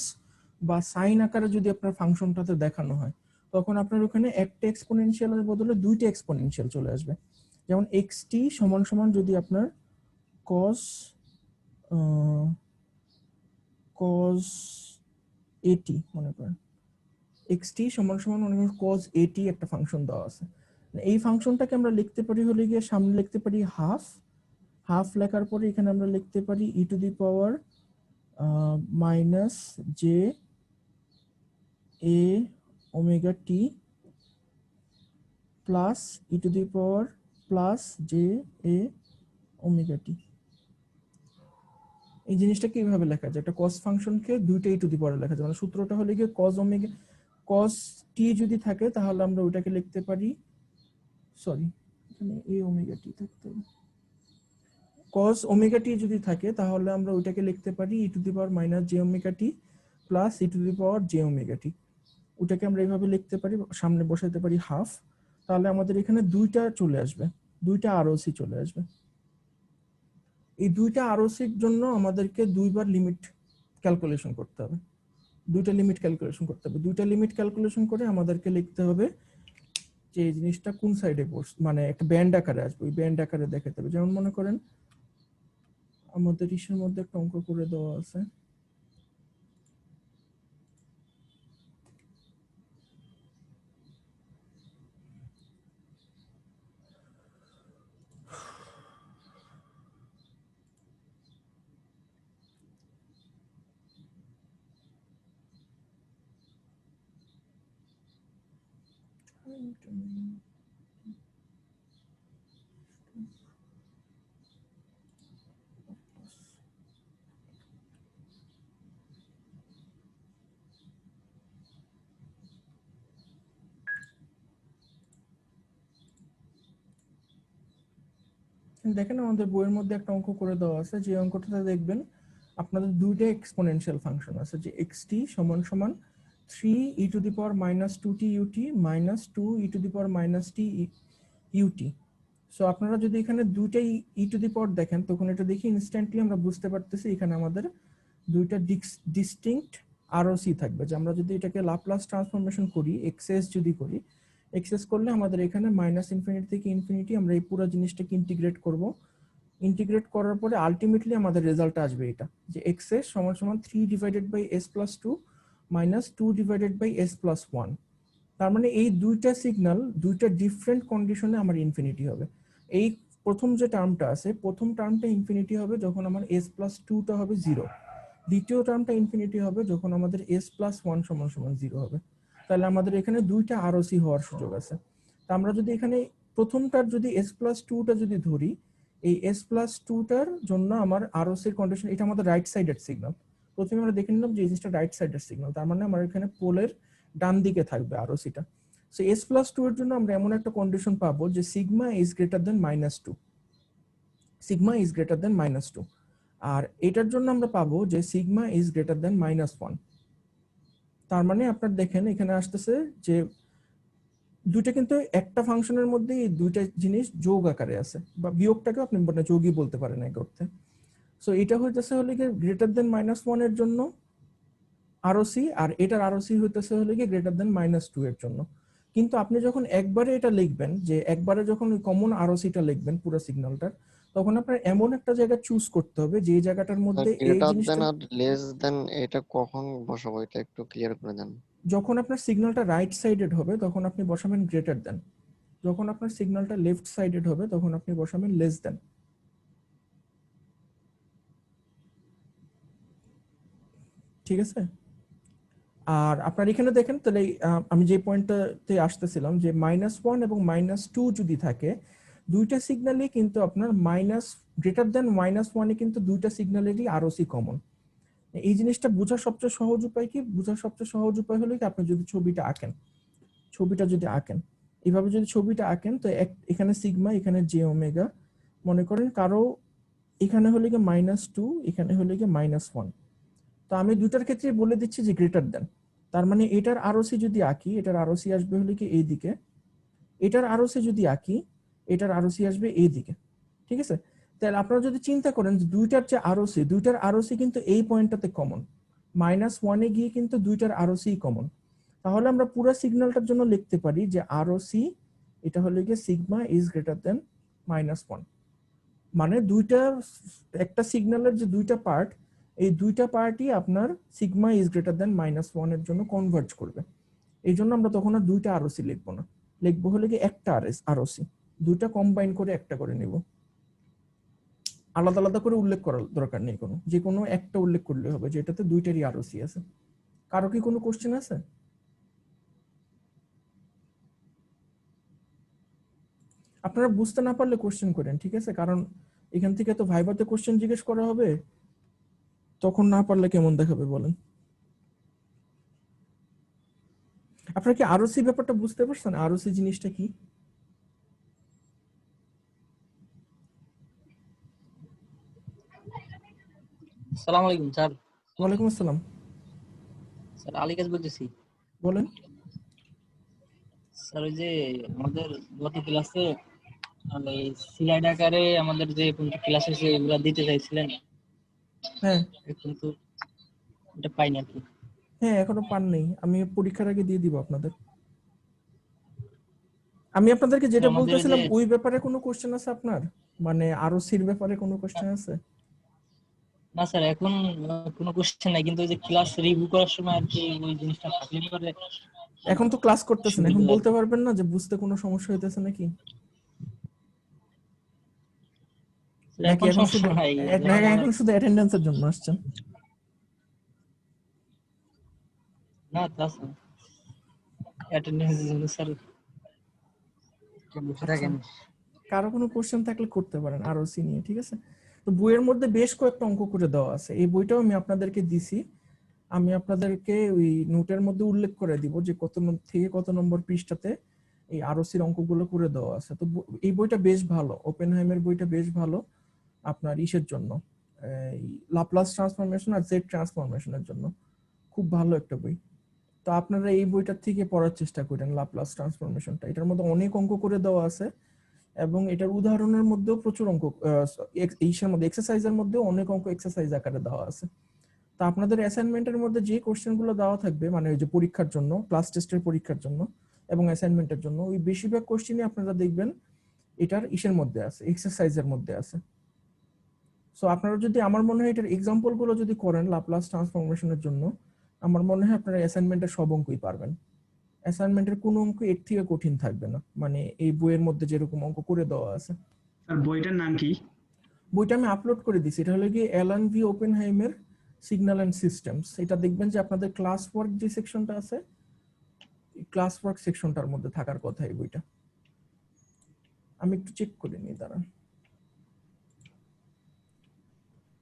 বা সাইন আকারে যদি আপনার ফাংশনটাতে দেখানো হয়, তখন আপনার ওখানে একটা এক্সপোনেনশিয়ালের বদলে দুইটা এক্সপোনেনশিয়াল চলে আসবে। যেমন এক্সটি সমান সমান যদি আপনার কজ কজ এটি মনে করেন, এক্সটি সমান সমান মনে করেন কজ এটি একটা ফাংশন দেওয়া আছে, এই ফাংশনটাকে আমরা লিখতে পারি হলে গিয়ে সামনে লিখতে পারি হাফ, হাফ লেখার পরে এখানে আমরা লিখতে পারি e to the power minus j a omega t plus e to the power plus j a omega t. এই জিনিসটা কিভাবে লেখা যায়, একটা কস ফাংশনকে দুইটা ই টু দি পাওয়ার লেখা যায়, মানে সূত্রটা হলে গিয়ে কজ ওমেগা, কস টি যদি থাকে তাহলে আমরা ওইটাকে লিখতে পারি, সরি এখানে এ ওমেগা টি থাকতে হবে, কস ওমেগা টি যদি থাকে তাহলে আমরা ওইটাকে লিখতে পারি e to the power minus j omega t plus e to the power J omega t, ওটাকে আমরা এইভাবে লিখতে পারি, সামনে বসাতে পারি হাফ, তাহলে আমাদের এখানে দুইটা চলে আসবে, দুইটা আরওসি চলে আসবে। এই দুইটা আরওসির জন্য আমাদেরকে দুইবার লিমিট ক্যালকুলেশন করতে হবে, দুইটা লিমিট ক্যালকুলেশন করতে হবে, দুইটা লিমিট ক্যালকুলেশন করে আমাদেরকে লিখতে হবে যে এই জিনিসটা কোন সাইডে পড়ছে, মানে একটা ব্যান্ড আকারে আসবে, ওই ব্যান্ড আকারে দেখাতে হবে। যেমন মনে করেন আমাদের ইসের মধ্যে একটা অঙ্ক করে দেওয়া আছে, দেখেন আমাদের বইয়ের মধ্যে একটা অঙ্ক করে দেওয়া আছে, যে অঙ্কটাতে দেখবেন আপনাদের দুইটা এক্সপোনেনশিয়াল ফাংশন আছে, যে এক্সটি সমান সমান 3 e to the power -2t ut minus 2 e to the power -t ut। So আপনারা যদি এখানে দুইটাই ই টু দি পাওয়ার দেখেন তখন এটা দেখি ইনস্ট্যান্টলি আমরা বুঝতে পারতেছি এখানে আমাদের দুইটা ডিস্টিংক্ট আরওসি থাকবে। যে আমরা যদি এটাকে লাপ্লাস ট্রান্সফরমেশন করি এক্সএস যদি করি, এক্সএস করলে আমাদের এখানে মাইনাস ইনফিনিটি থেকে ইনফিনিটি আমরা এই পুরো জিনিসটাকে ইন্টিগ্রেট করব। ইন্টিগ্রেট করার পরে আলটিমেটলি আমাদের রেজাল্ট আসবে এটা যে এক্সএস সমান সমান 3 divided by s plus 2 minus 2 divided by s plus 1। তার মানে এই দুইটা সিগন্যাল দুইটা ডিফারেন্ট কন্ডিশনে আমার ইনফিনিটি হবে। এই প্রথম যে টার্মটা আছে প্রথম টার্মটা ইনফিনিটি হবে যখন আমার এস প্লাস 2টা হবে 0, দ্বিতীয় টার্মটা ইনফিনিটি হবে যখন আমাদের এস প্লাস 1 সমান সমান 0 হবে। তাহলে আমাদের এখানে দুইটা আরওসি হওয়ার সুযোগ আছে। তা আমরা যদি এখানে প্রথমটার যদি এস প্লাস 2টা যদি ধরি, এই এস প্লাস 2টার জন্য আমার আরওসির কন্ডিশন এটা আমাদের রাইট সাইডের সিগন্যাল। প্রথমে আমরা দেখে নিলাম যে এই জিনিসটা রাইট সাইডের সিগন্যাল, তার মানে আমার এখানে পোলের ডান দিকে থাকবে আরওসিটা। সো এস প্লাস 2 এর জন্য আমরা এমন একটা কন্ডিশন পাবো যে sigma is greater then -2, sigma is greater দেন -2। আর এটার জন্য আমরা পাবো যে সিগমা ইজ গ্রেটার দেন -1। তার মানে আপনার দেখেন এখানে আসতেছে যে দুইটা কিন্তু একটা ফাংশনের মধ্যে এই দুইটা জিনিস যোগ আকারে আছে, বা বিয়োগটাকে আপনি যোগই বলতে পারেন এক অর্থে। সো এটা হইতেছে হলে কি গ্রেটার দেন -1 এর জন্য আরওসি, আর এটার আরওসি হইতেছে হলে কি গ্রেটার দেন -2 এর জন্য। কিন্তু আপনি যখন একবারে এটা লিখবেন, যে একবারে যখন কমন আরওসিটা লিখবেন পুরো সিগন্যালটার, তখন আপনার এমন একটা জায়গা চুজ করতে হবে যে জায়গাটার মধ্যে এই গ্রেটার দেন জিনিসটা আর লেস দেন এটা কখন বসাবো এটা একটু ক্লিয়ার করে দেন। যখন আপনার সিগন্যালটা রাইট সাইডেড হবে তখন আপনি বসাবেন গ্রেটার দেন, যখন আপনার সিগন্যালটা লেফট সাইডেড হবে তখন আপনি বসাবেন লেস দেন। ঠিক আছে? আর আপনার এখানে দেখেন তাহলে আমি যে পয়েন্টটাতে আসতেছিলাম যে -1 এবং -2 যদি থাকে দুইটা সিগন্যালই কিন্তু আপনার গ্রেটার দেন -1 কিন্তু দুইটা সিগন্যালেরই আরওসি কমন। এই জিনিসটা বোঝার সবচেয়ে সহজ উপায় কি? বোঝার সবচেয়ে সহজ উপায় হলো কি আপনি যদি ছবিটা আঁকেন, এইভাবে যদি ছবিটা আঁকেন তো এখানে সিগমা, এখানে জে ওমেগা, মনে করেন কারো এখানে হলে কি -2, এখানে হলে কি -1। তো আমি দুটার ক্ষেত্রে বলে দিচ্ছি যে গ্রেটার দেন। তার মানে এটার আরওসি যদি আঁকি, এটার আরওসি আসবে হলে কি এই দিকে, এটার আরওসি যদি আঁকি, এটার আরওসি আসবে এই দিকে। ঠিক আছে? তাহলে আপনারা যদি চিন্তা করেন যে দুইটার আরওসি কিন্তু এই পয়েন্টটাতে কমন, -1 গিয়ে কিন্তু দুইটার আরওসি কমন। তাহলে আমরা পুরো সিগন্যালটার জন্য লিখতে পারি যে আরওসি এটা হলো গিয়ে সিগমা ইজ গ্রেটার দেন -1। মানে একটা সিগন্যালের যে দুইটা পার্ট, এই দুইটা পার্টই আপনার সিগমা ইজ গ্রেটার দেন -1 এর জন্য কনভার্জ করবে। এই জন্য আমরা তখন আর দুইটা আরওসি লিখবো না, লিখবো হলে কি একটা আরওসি, দুইটা কম্বাইন করে একটা করে নিব। আলাদা আলাদা করে উল্লেখ করার দরকার নেই, যে কোনো একটা উল্লেখ করলে হবে যে এটাতে দুইটারই আরওসি আছে। কারো কি কোনো কোশ্চেন আছে? আপনারা বুঝতে না পারলে কোশ্চেন করেন, ঠিক আছে? কারণ এখান থেকে তো ভাইভাতে কোশ্চেন জিজ্ঞেস করা হবে, তখন না পারলে কেমন দেখাবে বলেন? আপনারা কি আরওসি ব্যাপারটা বুঝতে পারছেন? আরওসি জিনিসটা কি? আসসালামু আলাইকুম স্যার। ওয়ালাইকুম আসসালাম। স্যার আলিকাজ বলতেছি। বলেন। স্যার ওই যে আমাদের গত ক্লাসে এই স্লাইড আকারে আমাদের যে ক্লাস আছে এগুলো দিতে চাইছিলেন, হ্যাঁ কিন্তু এটা পাইনি আর কি। হ্যাঁ, এখনো পান নেই, আমি পরীক্ষার আগে দিয়ে দিব আপনাদের। আমি আপনাদেরকে যেটা আমাদের বলতেছিলাম যে- ওই ব্যাপারে কোনো কোশ্চেন আছে আপনার? মানে আরওসির ব্যাপারে কোনো কোশ্চেন আছে? না স্যার এখন কোনো কোশ্চেন নাই, কিন্তু ওই যে ক্লাস রিভিউ করার সময় আর কি ওই জিনিসটা থাকলে পরে। এখন তো ক্লাস করতেছেন, এখন সুবিধা বলতে আর কি। পারবেন না যে বুঝতে কোনো সমস্যা হইতেছে নাকি? স্যার, নাকি এখন এখন সমস্যা শুধু নাই, এখন শুধু অ্যাটেন্ডেন্সের জন্য আসছেন? না তা স্যার অ্যাটেন্ডেন্সের জন্য স্যার বসে থাকেন। কারো কোনো কোশ্চেন থাকলে করতে পারেন আরওসি নিয়ে, ঠিক আছে? তো বইয়ের মধ্যে বেশ কয়েকটা অঙ্ক করে দেওয়া আছে, এই বইটাও আমি আপনাদেরকে দিছি। আমি আপনাদেরকে ওই নোটের মধ্যে উল্লেখ করে দিব যে কত থেকে কত নম্বর পৃষ্ঠাতে এই আরওসির অঙ্কগুলো করে দেওয়া আছে। তো এই বইটা বেশ ভালো, ওপেনহাইমের বইটা বেশ ভালো আপনার ইসের জন্য, এই লাপ্লাস ট্রান্সফরমেশন আর জেড ট্রান্সফরমেশনের জন্য খুব ভালো একটা বই। তো আপনারা এই বইটার থেকে পড়ার চেষ্টা করেন লাপ্লাস ট্রান্সফরমেশনটা, এটার মধ্যে অনেক অঙ্ক করে দেওয়া আছে। এবং এটার উদাহরণের মধ্যেও প্রচুর অঙ্ক এইসের মধ্যে এক্সারসাইজের মধ্যে অনেক অঙ্ক এক্সারসাইজ আকারে দেওয়া আছে। তো আপনাদের অ্যাসাইনমেন্টের মধ্যে যে কোশ্চেনগুলো দেওয়া থাকবে মানে ওই যে পরীক্ষার জন্য, ক্লাস টেস্টের পরীক্ষার জন্য এবং অ্যাসাইনমেন্টের জন্য, ওই বেশিরভাগ কোশ্চেনই আপনারা দেখবেন এটার ইসের মধ্যে আছে, এক্সারসাইজের মধ্যে আছে। সো আপনারা যদি, আমার মনে হয় এটার এক্সাম্পল গুলো যদি করেন ল্যাপ্লাস ট্রান্সফরমেশনের জন্য, আমার মনে হয় আপনারা অ্যাসাইনমেন্টের সব অঙ্কই পারবেন। অ্যাসাইনমেন্টের কোনো অঙ্ক এর থেকে কঠিন থাকবে না, মানে এই বইয়ের মধ্যে যেরকম অঙ্ক করে দেওয়া আছে। স্যার বইটার নাম কি? বইটা আমি আপলোড করে দিছি, এটা হলো কি অ্যালান ভি ওপেনহাইমের সিগন্যাল এন্ড সিস্টেমস। এটা দেখবেন যে আপনাদের ক্লাস ওয়ার্ক যে সেকশনটা আছে, ক্লাস ওয়ার্ক সেকশনটার মধ্যে থাকার কথা এই বইটা। আমি একটু চেক করে নিই, দাঁড়ান।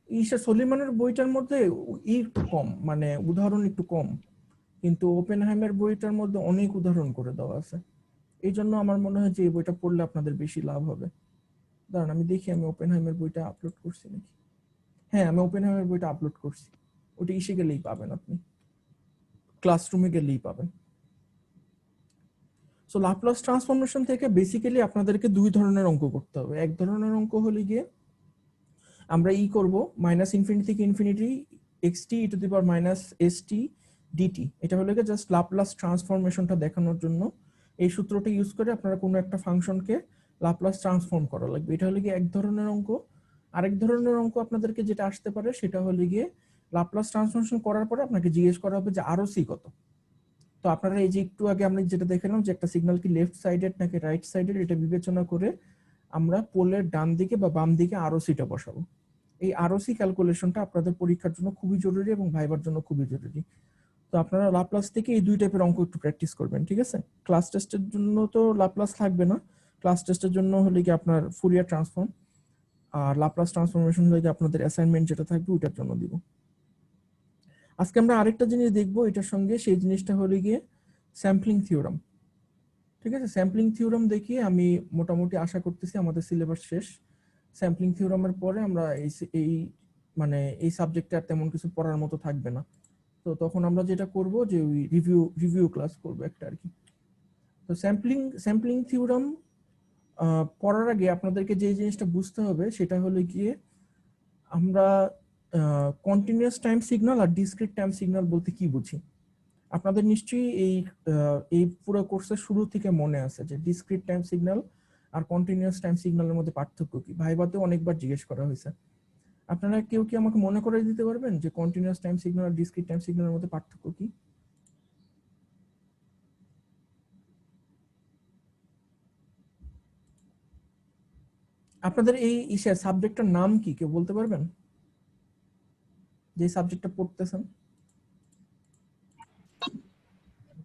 ঈশা সলিমানের বইটার মধ্যে একটু কম, মানে উদাহরণ একটু কম, কিন্তু ওপেনহাইমের বইটার মধ্যে অনেক উদাহরণ করে দেওয়া আছে। এই জন্য আমার মনে হয় যে এই বইটা পড়লে আপনাদের বেশি লাভ হবে। দাঁড়ান আমি দেখি আমি ওপেনহাইমের বইটা আপলোড করছি নাকি। হ্যাঁ, আমি ওপেনহাইমের বইটা আপলোড করছি, ওটা ইসে গেলেই পাবেন, আপনি ক্লাসরুমে গেলেই পাবেন। সো ল্যাপ্লাস ট্রান্সফরমেশন থেকে বেসিক্যালি আপনাদেরকে দুই ধরনের অঙ্ক করতে হবে। এক ধরনের অঙ্ক হলে গিয়ে আমরা করব মাইনাস ইনফিনিটি থেকে infinity xt e two the power minus st dt। এটা হলো গিয়ে জাস্ট ল্যাপ্লাস ট্রান্সফরমেশনটা দেখানোর জন্য এই সূত্রটা ইউজ করে আপনারা কোনো একটা ফাংশনকে ল্যাপ্লাস ট্রান্সফর্ম করা লাগবে। এটা হলো গিয়ে এক ধরনের অঙ্ক। আরেক ধরনের অঙ্ক আপনাদেরকে যেটা আসতে পারে সেটা হলো গিয়ে ল্যাপ্লাস ট্রান্সফরমেশন করার পরে আপনাকে জিজ্ঞেস করা হবে যে ROC কত। তো আপনারা এই যে একটু আগে আমরা যেটা দেখালাম যে একটা সিগন্যাল কি লেফট সাইডেড নাকি রাইট সাইডেড, এটা বিবেচনা করে আমরা পোলের ডান দিকে বা বাম দিকে ROCটা বসাবো। এই ROC ক্যালকুলেশনটা আপনাদের পরীক্ষার জন্য খুবই জরুরি এবং ভাইবার জন্য খুবই জরুরি। তো আপনারা ল্যাপ্লাস থেকে এই দুই টাইপের অঙ্ক একটু প্র্যাকটিস করবেন, ঠিক আছে? ক্লাস টেস্টের জন্য তো ল্যাপ্লাস লাগবে না, ক্লাস টেস্টের জন্য হলে কি আপনার ফুরিয়ার ট্রান্সফর্ম, আর ল্যাপ্লাস ট্রান্সফরমেশন হলে কি আপনাদের অ্যাসাইনমেন্ট যেটা থাকবে ওইটার জন্য দিব। আজকে আমরা আরেকটা জিনিস দেখবো এটার সঙ্গে, সেই জিনিসটা হলে গিয়ে স্যাম্পলিং থিওরাম। ঠিক আছে, স্যাম্পলিং থিওরাম দেখিয়ে আমি মোটামুটি আশা করতেছি আমাদের সিলেবাস শেষ। স্যাম্পলিং থিওরামের পরে আমরা এই মানে এই সাবজেক্টে আর তেমন কিছু পড়ার মতো থাকবে না। তো তখন আমরা যেটা করব যে ওই রিভিউ ক্লাস করব একটা আর কি। তো স্যাম্পলিং থিওরাম পড়ার আগে আপনাদেরকে যে জিনিসটা বুঝতে হবে সেটা হলো গিয়ে আমরা কন্টিনিউয়াস টাইম সিগন্যাল আর ডিসক্রিট টাইম সিগন্যাল বলতে কি বুঝি। আপনাদের নিশ্চয়ই এই পুরো কোর্সের শুরু থেকে মনে আছে যে ডিসক্রিট টাইম সিগন্যাল আর কন্টিনিউয়াস টাইম সিগন্যালের মধ্যে পার্থক্য কি, ভাইভাতে অনেকবার জিজ্ঞেস করা হয়েছে। আপনারা কেউ কি আমাকে মনে করে দিতে পারবেন যে কন্টিনিউয়াস টাইম সিগন্যাল আর ডিসক্রিট টাইম সিগন্যালের মধ্যে পার্থক্য কি? আপনাদের এই সাবজেক্টটার নাম কি কেউ বলতে পারবেন, যে সাবজেক্টটা পড়তেছেন?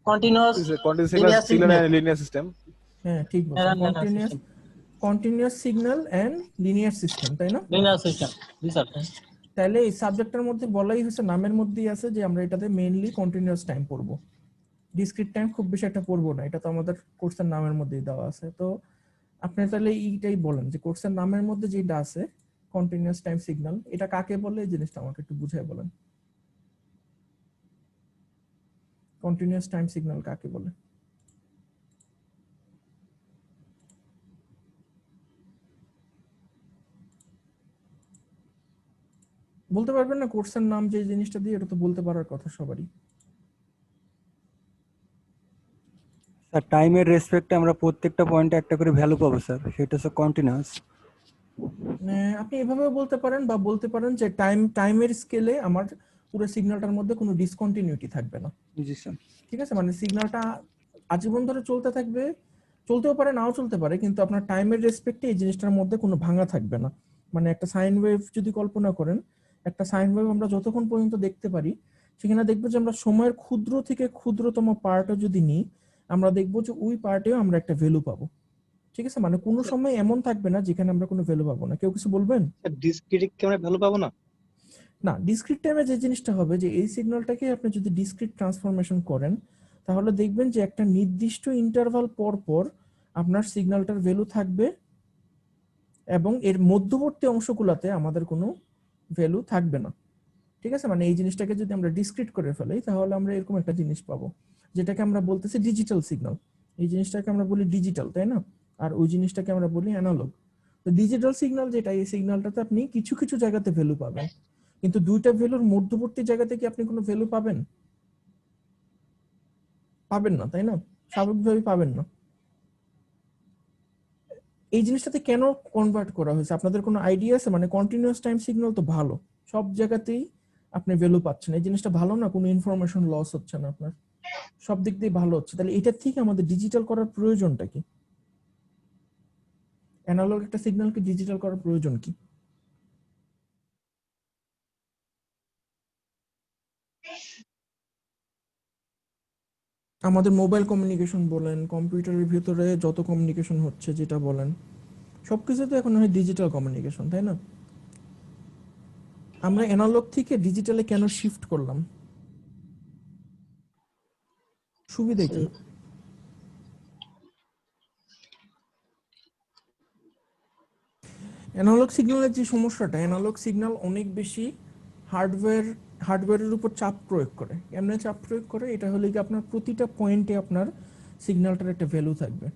Continuous signal and linear system. হ্যাঁ ঠিক বলছেন, continuous signal and linear system, তাই না? লিনিয়ার সিস্টেম, জি স্যার। তাহলে এই সাবজেক্টের মধ্যে বলাই হয়েছে, নামের মধ্যেই আছে যে আমরা এটাতে মেইনলি কন্টিনিউয়াস টাইম পড়বো, ডিসক্রিট টাইম খুব বেশি একটা পড়বো না, এটা তো আমাদের কোর্সের নামের মধ্যেই দেওয়া আছে। তো আপনি তাহলে এইটাই বলেন যে কোর্সের নামের মধ্যে যেটা আছে কন্টিনিউয়াস টাইম সিগন্যাল, এটা কাকে বলে এই জিনিসটা আমাকে একটু বুঝাই বলেন। কন্টিনিউয়াস টাইম সিগন্যাল কাকে বলে? বলতে পারবেন না? কোর্সের নাম যে জিনিসটা দিয়ে, এটা তো বলতে পারার কথা সবারই। স্যার টাইমের রেসপেক্টে আমরা প্রত্যেকটা পয়েন্টে একটা করে ভ্যালু পাবো স্যার, সেটা হচ্ছে কন্টিনিউয়াস। আপনি এভাবেও বলতে পারেন, বা বলতে পারেন যে টাইমের স্কেলে আমার পুরো সিগন্যালটার মধ্যে কোনো ডিসকন্টিনিউটি থাকবে না। জি স্যার। ঠিক আছে, মানে সিগন্যালটা আজীবন ধরে চলতে থাকবে, চলতেও পারে নাও চলতে পারে, কিন্তু আপনার টাইমের রেসপেক্টে এই জিনিসটার মধ্যে কোনো ভাঙা থাকবে না। মানে একটা সাইন ওয়েভ যদি কল্পনা করেন, একটা সাইন ওয়েভ আমরা যতক্ষণ পর্যন্ত দেখতে পারি সেখানে দেখবো যে আমরা সময়ের ক্ষুদ্র থেকে ক্ষুদ্রতম পার্টও যদি নিই, আমরা দেখবো যে ওই পার্টেও আমরা একটা ভ্যালু পাবো। ঠিক আছে, মানে কোনো সময় এমন থাকবে না যেখানে আমরা কোনো ভ্যালু পাবো না। কেউ কিছু বলবেন? ডিসক্রিট কি আমরা ভ্যালু পাবো না? না, ডিসক্রিট টাইমে যে জিনিসটা হবে যে এই সিগন্যালটাকে আপনি যদি ডিসক্রিট ট্রান্সফরমেশন করেন তাহলে দেখবেন যে একটা নির্দিষ্ট ইন্টারভাল পর পর আপনার সিগন্যালটার ভ্যালু থাকবে এবং এর মধ্যবর্তী অংশগুলোতে আমাদের কোনো ভ্যালু থাকবে না। ঠিক আছে, মানে এই জিনিসটাকে যদি আমরা ডিসক্রিট করে ফেলি তাহলে আমরা এরকম একটা জিনিস পাবো যেটাকে আমরা বলতেছি ডিজিটাল সিগন্যাল। এই জিনিসটাকে আমরা বলি ডিজিটাল, তাই না? আর ওই জিনিসটাকে আমরা বলি অ্যানালগ। তো ডিজিটাল সিগন্যাল যেটা, এই সিগন্যালটাতে আপনি কিছু কিছু জায়গাতে ভ্যালু পাবেন, কিন্তু দুইটা ভ্যালুর মধ্যবর্তী জায়গাতে কি আপনি কোনো ভ্যালু পাবেন? পাবেন না, তাই না? স্বাভাবিকভাবে পাবেন না। এই জিনিসটাতে কেন কনভার্ট করা হয়েছে আপনাদের কোনো আইডিয়া আছে? মানে কন্টিনিউয়াস টাইম সিগন্যাল তো ভালো, সব জায়গাতেই আপনি ভ্যালু পাচ্ছেন, এই জিনিসটা ভালো না? কোনো ইনফরমেশন লস হচ্ছে না আপনার, সব দিক দিয়ে ভালো হচ্ছে। তাহলে এটার থেকে আমাদের ডিজিটাল করার প্রয়োজনটা কি? অ্যানালগ একটা সিগন্যালকে ডিজিটাল করার প্রয়োজন কি? আমাদের মোবাইল কমিউনিকেশন বলেন, কম্পিউটারের ভিতরে যত কমিউনিকেশন হচ্ছে যেটা বলেন, সবকিছু তো এখন হয় ডিজিটাল কমিউনিকেশন, তাই না? আমরা অ্যানালগ থেকে ডিজিটালে কেন শিফট করলাম? সুবিধা কি? অ্যানালগ সিগন্যালের যে সমস্যাটা, অ্যানালগ সিগন্যাল অনেক বেশি হার্ডওয়্যারের উপর চাপ প্রয়োগ করে। এমনি চাপ প্রয়োগ করে, এটা হলে কি আপনার প্রতিটা পয়েন্টে আপনার সিগন্যালটার একটা ভ্যালু থাকবে।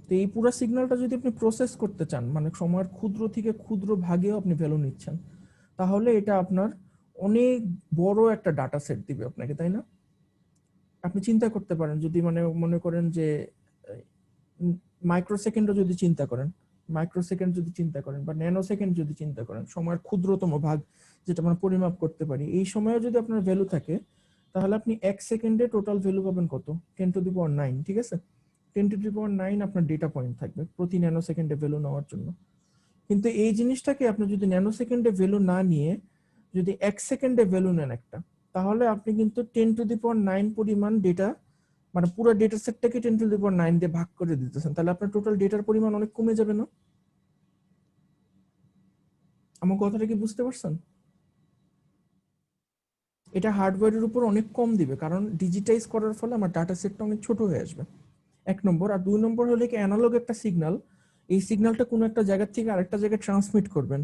তো এই পুরো সিগন্যালটা যদি আপনি প্রসেস করতে চান, মানে সময়ের ক্ষুদ্র থেকে ক্ষুদ্র ভাগেও আপনি ভ্যালু নিচ্ছেন, তাহলে এটা আপনার অনেক বড় একটা ডাটা সেট দিবে আপনাকে, তাই না? আপনি চিন্তা করতে পারেন, যদি মানে মনে করেন যে মাইক্রোসেকেন্ডও যদি চিন্তা করেন, মাইক্রোসেকেন্ড যদি চিন্তা করেন বা ন্যানো সেকেন্ড যদি চিন্তা করেন, সময়ের ক্ষুদ্রতম ভাগ যেটা আমরা পরিমাপ করতে পারি, এই সময়ে যদি আপনার ভ্যালু থাকে, তাহলে আপনি 1 সেকেন্ডে টোটাল ভ্যালু পাবেন কত? 10⁹, ঠিক আছে? 10⁹ আপনার ডেটা পয়েন্ট থাকবে প্রতি ন্যানো সেকেন্ডে ভ্যালু নেওয়ার জন্য। কিন্তু এই জিনিসটাকে আপনি যদি ন্যানো সেকেন্ডে ভ্যালু না নিয়ে যদি 1 সেকেন্ডে ভ্যালু নেন একটা, তাহলে আপনি কিন্তু 10⁹ পরিমাণ ডেটা, মানে পুরো ডেটা সেটটাকে 10⁹ দিয়ে ভাগ করে দিতেছেন, তাহলে আপনার টোটাল ডেটার পরিমাণ অনেক কমে যাবে না? আমার কথাটা কি বুঝতে পারছেন? এটা হার্ডওয়্যারের উপর অনেক কম দিবে, কারণ ডিজিটাইজ করার ফলে আমার ডাটা সেটটা অনেক ছোট হয়ে আসবে, 1 নম্বর। আর 2 নম্বর হলে কি, অ্যানালগ একটা সিগন্যাল, এই সিগন্যালটা কোনো একটা জায়গা থেকে আরেকটা জায়গায় ট্রান্সমিট করবেন,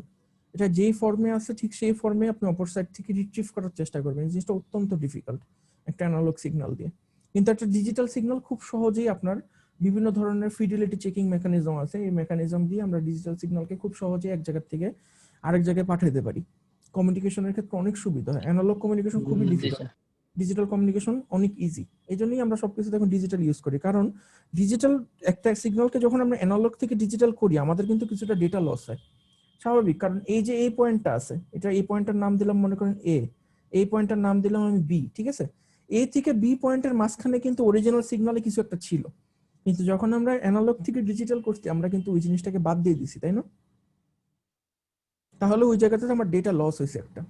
এটা যেই ফর্মে আছে ঠিক সেই ফর্মে আপনি অপর সাইড থেকে রিট্রিভ করার চেষ্টা করবেন। এই জিনিসটা অত্যন্ত ডিফিকাল্ট একটা অ্যানালগ সিগন্যাল দিয়ে। কিন্তু একটা ডিজিটাল সিগন্যাল খুব সহজেই আপনার বিভিন্ন ধরনের ফিডিলিটি চেকিং মেকানিজম আছে, এই মেকানিজম দিয়ে আমরা ডিজিটাল সিগন্যালকে খুব সহজেই এক জায়গা থেকে আরেক জায়গায় পাঠাতে পারি। কমিউনিকেশনের ক্ষেত্রে অনেক সুবিধা হয়, অ্যানালগ কমিউনিকেশন খুবই জি ডিফিকাল্ট, স্যার। ডিজিটাল কমিউনিকেশন অনেক ইজি। এই জন্যই আমরা সবকিছু এখন ডিজিটাল ইউজ করি, কারণ ডিজিটাল একটা সিগন্যালকে যখন আমরা অ্যানালগ থেকে ডিজিটাল করি, আমাদের কিন্তু কিছুটা ডেটা লস হয়, স্বাভাবিক। কারণ এই যে এই পয়েন্টটা আছে, এটা এই পয়েন্টটার নাম দিলাম মনে করেন এ, এই পয়েন্টটার নাম দিলাম আমি বি, ঠিক আছে? এ থেকে বি পয়েন্টের মাঝখানে কিন্তু অরিজিনাল সিগন্যালে কিছু একটা ছিল, কিন্তু যখন আমরা অ্যানালগ থেকে ডিজিটাল করছি, আমরা কিন্তু ওই জিনিসটাকে বাদ দিয়ে দিছি, তাই না? তাহলে ওই জায়গাতে আমার ডেটা লস হয়েছে একটা,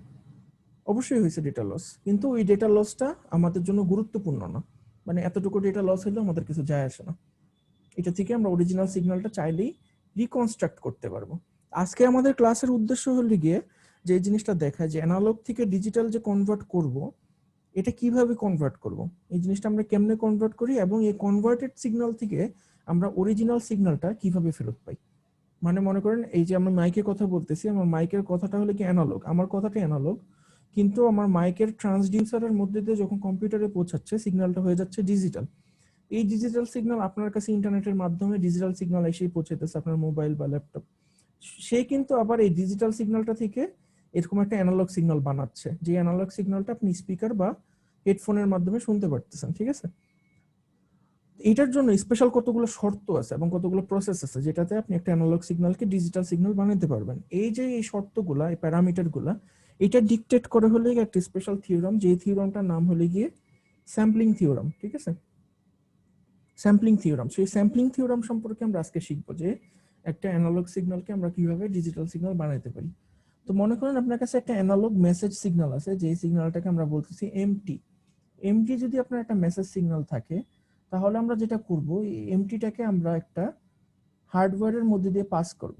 অবশ্যই হয়েছে ডেটা লস, কিন্তু ওই ডেটা লসটা আমাদের জন্য গুরুত্বপূর্ণ না, মানে এতটুকু ডেটা লস হলেও আমাদের কিছু যায় আসে না। এটা থেকে আমরা অরিজিনাল সিগন্যালটা চাইলেই রিকনস্ট্রাক্ট করতে পারবো। আজকে আমাদের ক্লাসের উদ্দেশ্য হলো গিয়ে যে এই জিনিসটা দেখা, যে অ্যানালগ থেকে ডিজিটাল যে কনভার্ট করব, এটা কিভাবে কনভার্ট করব, এই জিনিসটা আমরা কেমনে কনভার্ট করি, এবং এই কনভার্টেড সিগন্যাল থেকে আমরা অরিজিনাল সিগন্যালটা কিভাবে ফেরত পাই। মানে মনে করেন এই যে আমরা মাইকের কথা বলতেছি, আমার মাইকের কথাটা হলো কি অ্যানালগ, আমার কথাটা অ্যানালগ, কিন্তু আমার মাইকের ট্রান্সডিউসারের মধ্যে দিয়ে যখন কম্পিউটারে পৌঁছাচ্ছে, সিগন্যালটা হয়ে যাচ্ছে ডিজিটাল। এই ডিজিটাল সিগন্যাল আপনার কাছে ইন্টারনেটের মাধ্যমে ডিজিটাল সিগন্যাল এসেই পৌঁছাইতেছে আপনার মোবাইল বা ল্যাপটপ, সে কিন্তু আবার এই ডিজিটাল সিগন্যালটা থেকে এরকম একটা অ্যানালগ সিগন্যাল বানাচ্ছে, যে অ্যানালগ সিগন্যালটা আপনি স্পিকার বা হেডফোনের মাধ্যমে শুনতে পারতেছেন, ঠিক আছে? এটার জন্য স্পেশাল কতগুলো শর্ত আছে এবং কতগুলো প্রসেস আছে, যেটাতে আপনি একটা অ্যানালগ সিগন্যালকে ডিজিটাল সিগন্যাল বানাতে পারবেন। এই যে এই শর্তগুলা, এই প্যারামিটারগুলা, এটা ডিকটেট করে হলে একটা স্পেশাল থিওরাম, যে থিওরামটার নাম হলে গিয়ে স্যাম্পলিং থিওরাম, ঠিক আছে? স্যাম্পলিং থিওরাম, সেই স্যাম্পলিং থিওরাম সম্পর্কে আমরা আজকে শিখবো, যে একটা অ্যানালগ সিগন্যালকে আমরা কিভাবে ডিজিটাল সিগন্যাল বানাতে পারি। তো মনে করেন আপনার কাছে একটা অ্যানালগ মেসেজ সিগন্যাল আছে, যে সিগন্যালটাকে আমরা বলতেছি এমটি। এমটি যদি আপনার একটা মেসেজ সিগন্যাল থাকে, তাহলে আমরা যেটা করব, এই এমটিটাকে আমরা একটা হার্ডওয়্যারের মধ্যে দিয়ে পাস করব।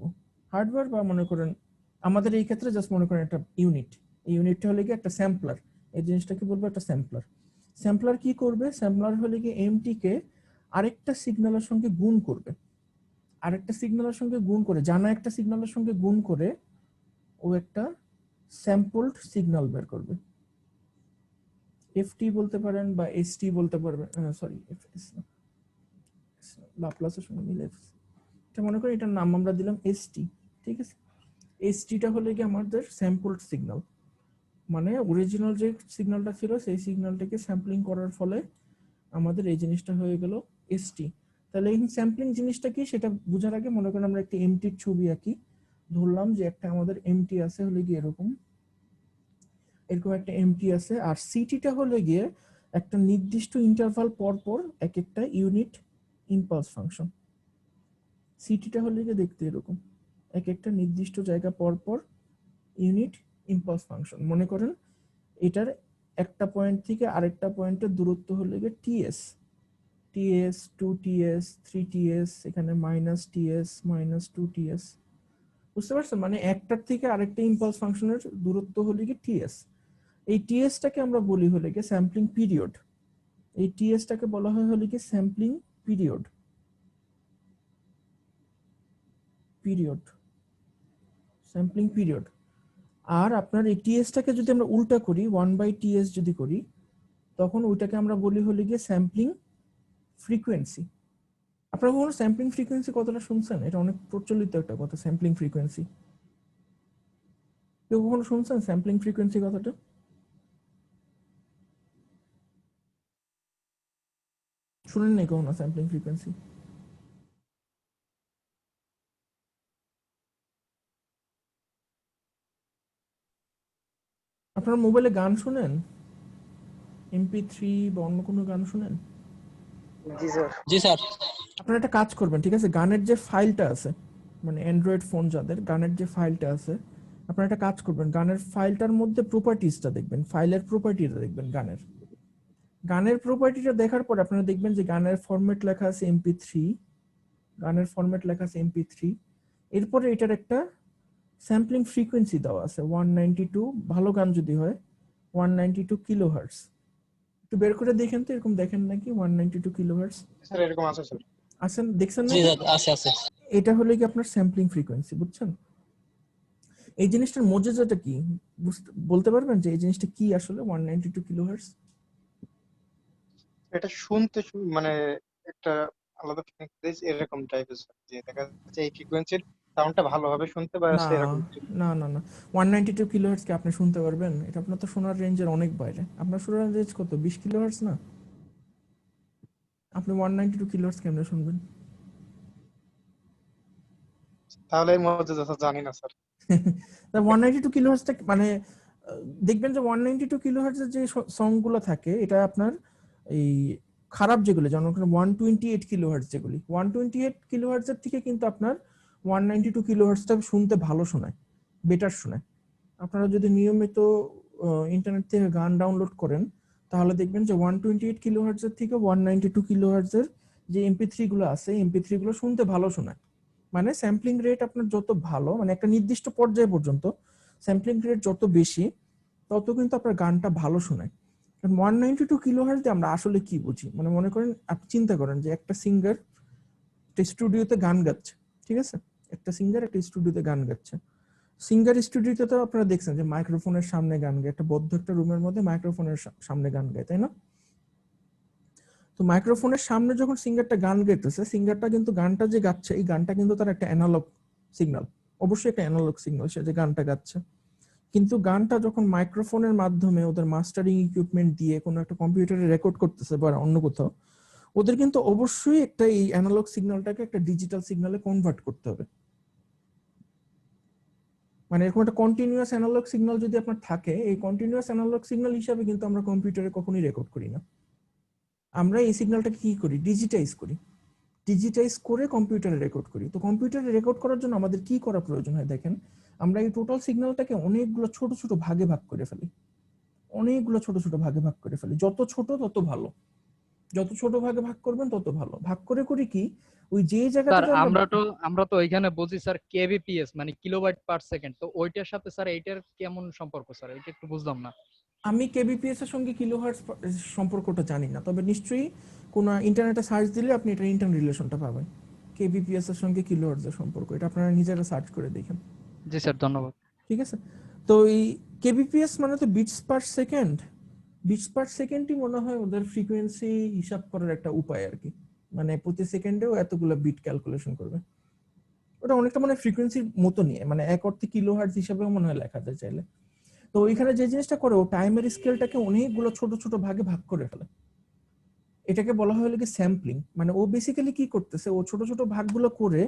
হার্ডওয়্যার বা মনে করেন আমাদের এই ক্ষেত্রে জাস্ট মনে করেন একটা ইউনিট, এই ইউনিটটা হলে কি একটা স্যাম্পলার, এই জিনিসটাকে বলবো একটা স্যাম্পলার। স্যাম্পলার কি করবে? স্যাম্পলার হলে কি এমটি কে আরেকটা সিগন্যালের সঙ্গে গুণ করবে, আরেকটা সিগন্যালের সঙ্গে গুণ করে, জানা একটা সিগন্যালের সঙ্গে গুণ করে ও একটা স্যাম্পলড সিগন্যাল বের করবে। এফটি বলতে পারেন বা এসটি বলতে পারবেন, সরি এফএস না, লাপ্লাসের সঙ্গে মিলে এটা মনে করি এটার নাম আমরা দিলাম এসটি, ঠিক আছে। এসটিটা হলো কি আমাদের স্যাম্পলড সিগন্যাল, মানে অরিজিনাল যে সিগন্যালটা ছিল সেই সিগন্যালটাকে স্যাম্পলিং করার ফলে আমাদের এই জিনিসটা হয়ে গেল এসটি। তাহলে এই স্যাম্পলিং জিনিসটা কি সেটা বোঝার আগে মনে করেন আমরা একটা এমটির ছবি আঁকি। ধরলাম যে একটা আমাদের এমটি আছে হলে গিয়ে এরকম একটা এমটি আছে, আর সিটিটা হলে গিয়ে একটা নির্দিষ্ট ইন্টারভাল পর পর এক একটা ইউনিট ইম্পালস ফাংশন। সিটিটা হলে গিয়ে দেখতে এরকম এক একটা নির্দিষ্ট জায়গা পর পর ইউনিট ইম্পালস ফাংশন। মনে করেন এটার একটা পয়েন্ট থেকে আরেকটা পয়েন্টের দূরত্ব হলে গিয়ে টিএস, টিএস 2ts 3ts, এখানে -ts -2ts, বুঝতে পারছেন? মানে একটার থেকে আরেকটা ইম্পালস ফাংশনের দূরত্ব হলে গিয়ে টিএস। এই টিএসটাকে আমরা বলি হলে গিয়ে স্যাম্পলিং পিরিয়ড। এই টিএসটাকে বলা হয় হলে গিয়ে স্যাম্পলিং পিরিয়ড, স্যাম্পলিং পিরিয়ড। আর আপনার এই টিএসটাকে যদি আমরা উল্টা করি 1/ts যদি করি, তখন ওইটাকে আমরা বলি হলে গিয়ে স্যাম্পলিং ফ্রিকোয়েন্সি। আপনারা কখনো স্যাম্পলিং ফ্রিকোয়েন্সি কথাটা শুনছেন? এটা অনেক প্রচলিত একটা কথা, স্যাম্পলিং ফ্রিকোয়েন্সি। কেউ কখনো শুনছেন স্যাম্পলিং ফ্রিকোয়েন্সি কথাটা? শুনেন নাই কখনো স্যাম্পলিং ফ্রিকোয়েন্সি? আপনারা মোবাইলে গান শুনেন? MP3 বা অন্য কোনো গান শুনেন? জি স্যার। আপনারা একটা কাজ করবেন, ঠিক আছে? গানের যে ফাইলটা আছে, মানে অ্যান্ড্রয়েড ফোন যাদের, গানের যে ফাইলটা আছে, আপনারা একটা কাজ করবেন, গানের ফাইলটার মধ্যে প্রপার্টিজটা দেখবেন, ফাইলের প্রপার্টিটা দেখবেন। গানের প্রপার্টিটা দেখার পর আপনারা দেখবেন যে গানের ফরম্যাট লেখা আছে MP3, গানের ফরম্যাট লেখা আছে MP3। এরপরে এটার একটা স্যাম্পলিং ফ্রিকোয়েন্সি দেওয়া আছে 192, ভালো গান যদি হয় 192 কিলোহার্টজ। একটু বের করে দেখেন তো, এরকম দেখেন নাকি 192 কিলোহার্টজ? স্যার এরকম আছে স্যার। আছেন, দেখছেন না? জি স্যার, আছে আছে। এটা হলো কি আপনার স্যাম্পলিং ফ্রিকোয়েন্সি, বুঝছেন? এই জিনিসটার মজাটা কি বলতে পারবেন যে এই জিনিসটা কি আসলে 192 কিলোহার্টজ? এটা শুনতে মানে একটা আলাদা ফ্রিকোয়েন্সি এরকম টাইপের, যে দেখা যাচ্ছে এই ফ্রিকোয়েন্সির সাউন্ডটা ভালোভাবে শুনতে পাওয়া না যাচ্ছে এরকম। না না না, 192 কিলোহার্টজ কি আপনি শুনতে পারবেন? এটা আপনার তো শোনার রেঞ্জের অনেক বাইরে। আপনার শোনার রেঞ্জ কত? 20 কিলোহার্টজ না? আপনি 192 কিলোহার্টজ কেমনে শুনবেন? তাহলে এর মধ্যে যথা জানি না স্যার। 192 কিলোহার্টজটা মানে দেখবেন যে 192 কিলোহার্টজের যে সংগুলো থাকে এটা আপনার এই খারাপ যেগুলো, যেমন 128 কিলোহার্টজ, যেগুলি 128 কিলোহার্টজের থেকে কিন্তু আপনার 192 কিলোহার্টজটা শুনতে ভালো শোনায়, বেটার শোনায়। আপনারা যদি নিয়মিত ইন্টারনেট থেকে গান ডাউনলোড করেন তাহলে দেখবেন যে 128 কিলোহার্টজের থেকে 192 কিলোহার্টজের যে MP3 গুলো আছে, MP3 গুলো শুনতে ভালো শোনায়। মানে স্যাম্পলিং রেট আপনার যত ভালো, মানে একটা নির্দিষ্ট পর্যায় পর্যন্ত স্যাম্পলিং রেট যত বেশি, তত কিন্তু আপনার গানটা ভালো শোনায়। কারণ 192 কিলোহার্টজ দিয়ে আমরা আসলে কি বুঝি? মানে মনে করেন, আপনি চিন্তা করেন যে একটা সিঙ্গার একটা স্টুডিওতে গান গাচ্ছে, ঠিক আছে? একটা সিঙ্গার একটা স্টুডিওতে গান গাচ্ছে। সিঙ্গার স্টুডিওতে তো আপনারা দেখছেন যে মাইক্রোফোনের সামনে গান গায়, একটা বদ্ধ একটা রুমের মধ্যে মাইক্রোফোনের সামনে গান গায়, তাই না? তো মাইক্রোফোনের সামনে যখন সিঙ্গারটা গান গাইতেছে, সিঙ্গারটা কিন্তু গানটা যে গাচ্ছে এই গানটা কিন্তু তার একটা অ্যানালগ সিগন্যাল, অবশ্যই একটা অ্যানালগ সিগন্যাল, সে যে গানটা গাচ্ছে। কিন্তু গানটা যখন মাইক্রোফোনের মাধ্যমে ওদের মাস্টারিং ইকুইপমেন্ট দিয়ে কোনো একটা কম্পিউটারে রেকর্ড করতেছে বা অন্য কোথাও, ওদের কিন্তু অবশ্যই একটা এই অ্যানালগ সিগন্যালটাকে একটা ডিজিটাল সিগন্যালে কনভার্ট করতে হবে। মানে এরকম একটা কন্টিনিউয়াস অ্যানালগ সিগন্যাল যদি আপনার থাকে, এই কন্টিনিউয়াস অ্যানালগ সিগন্যাল হিসাবে কিন্তু আমরা কম্পিউটারে কখনোই রেকর্ড করি না। আমরা এই সিগন্যালটাকে কি করি? ডিজিটাইজ করি। ডিজিটাইজ করে কম্পিউটারে রেকর্ড করি। তো কম্পিউটারে রেকর্ড করার জন্য আমাদের কি করা প্রয়োজন হয় দেখেন, আমরা এই টোটাল সিগন্যালটাকে অনেকগুলো ছোট ছোট ভাগে ভাগ করে ফেলি, অনেকগুলো ছোট ছোট ভাগে ভাগ করে ফেলি। যত ছোট তত ভালো, যত ছোট ভাগে ভাগ করবেন তত ভালো। ভাগ করে করি কি, ওই যে স্যার জায়গাটাতে আমরা তো এখানে বুঝি স্যার কেবিপিএস মানে কিলোবাইট পার সেকেন্ড, তো ওইটার সাথে স্যার এইটার কেমন সম্পর্ক স্যার, এটা একটু বুঝলাম না। আমি কেবিপিএস এর সঙ্গে কিলোহার্টজ সম্পর্কটা জানি না, তবে নিশ্চয়ই কোন ইন্টারনেটে সার্চ দিলে আপনি এটা ইন্টার রিলেশনটা পাবেন, কেবিপিএস এর সঙ্গে কিলোহার্টজ এর সম্পর্ক। এটা আপনারা নিজেরা সার্চ করে দেখেন। জি স্যার, ধন্যবাদ। ঠিক আছে? তো এই কেবিপিএস মানে তো বিটস পার সেকেন্ড, বিটস পার সেকেন্ডই মনে হয় ওদের ফ্রিকোয়েন্সি হিসাব করার একটা উপায় আর কি। মানে প্রতি সেকেন্ডেও এতগুলো বিট ক্যালকুলেশন করবে। ওটা অনেকটা মানে ফ্রিকোয়েন্সির মতো নিয়ে, মানে এক অর্থে কিলোহার্টজ হিসাবেও মনে হয় লেখা যায় চাইলে। তো ওইখানে যে জিনিসটা করে, ও টাইমের স্কেলটাকে অনেকগুলো ছোট ছোট ভাগে ভাগ করে ফেলে। এটাকে বলা হয় কি স্যাম্পলিং। মানে ও বেসিক্যালি কি করতেছে, ও ছোট ছোট ভাগগুলো করে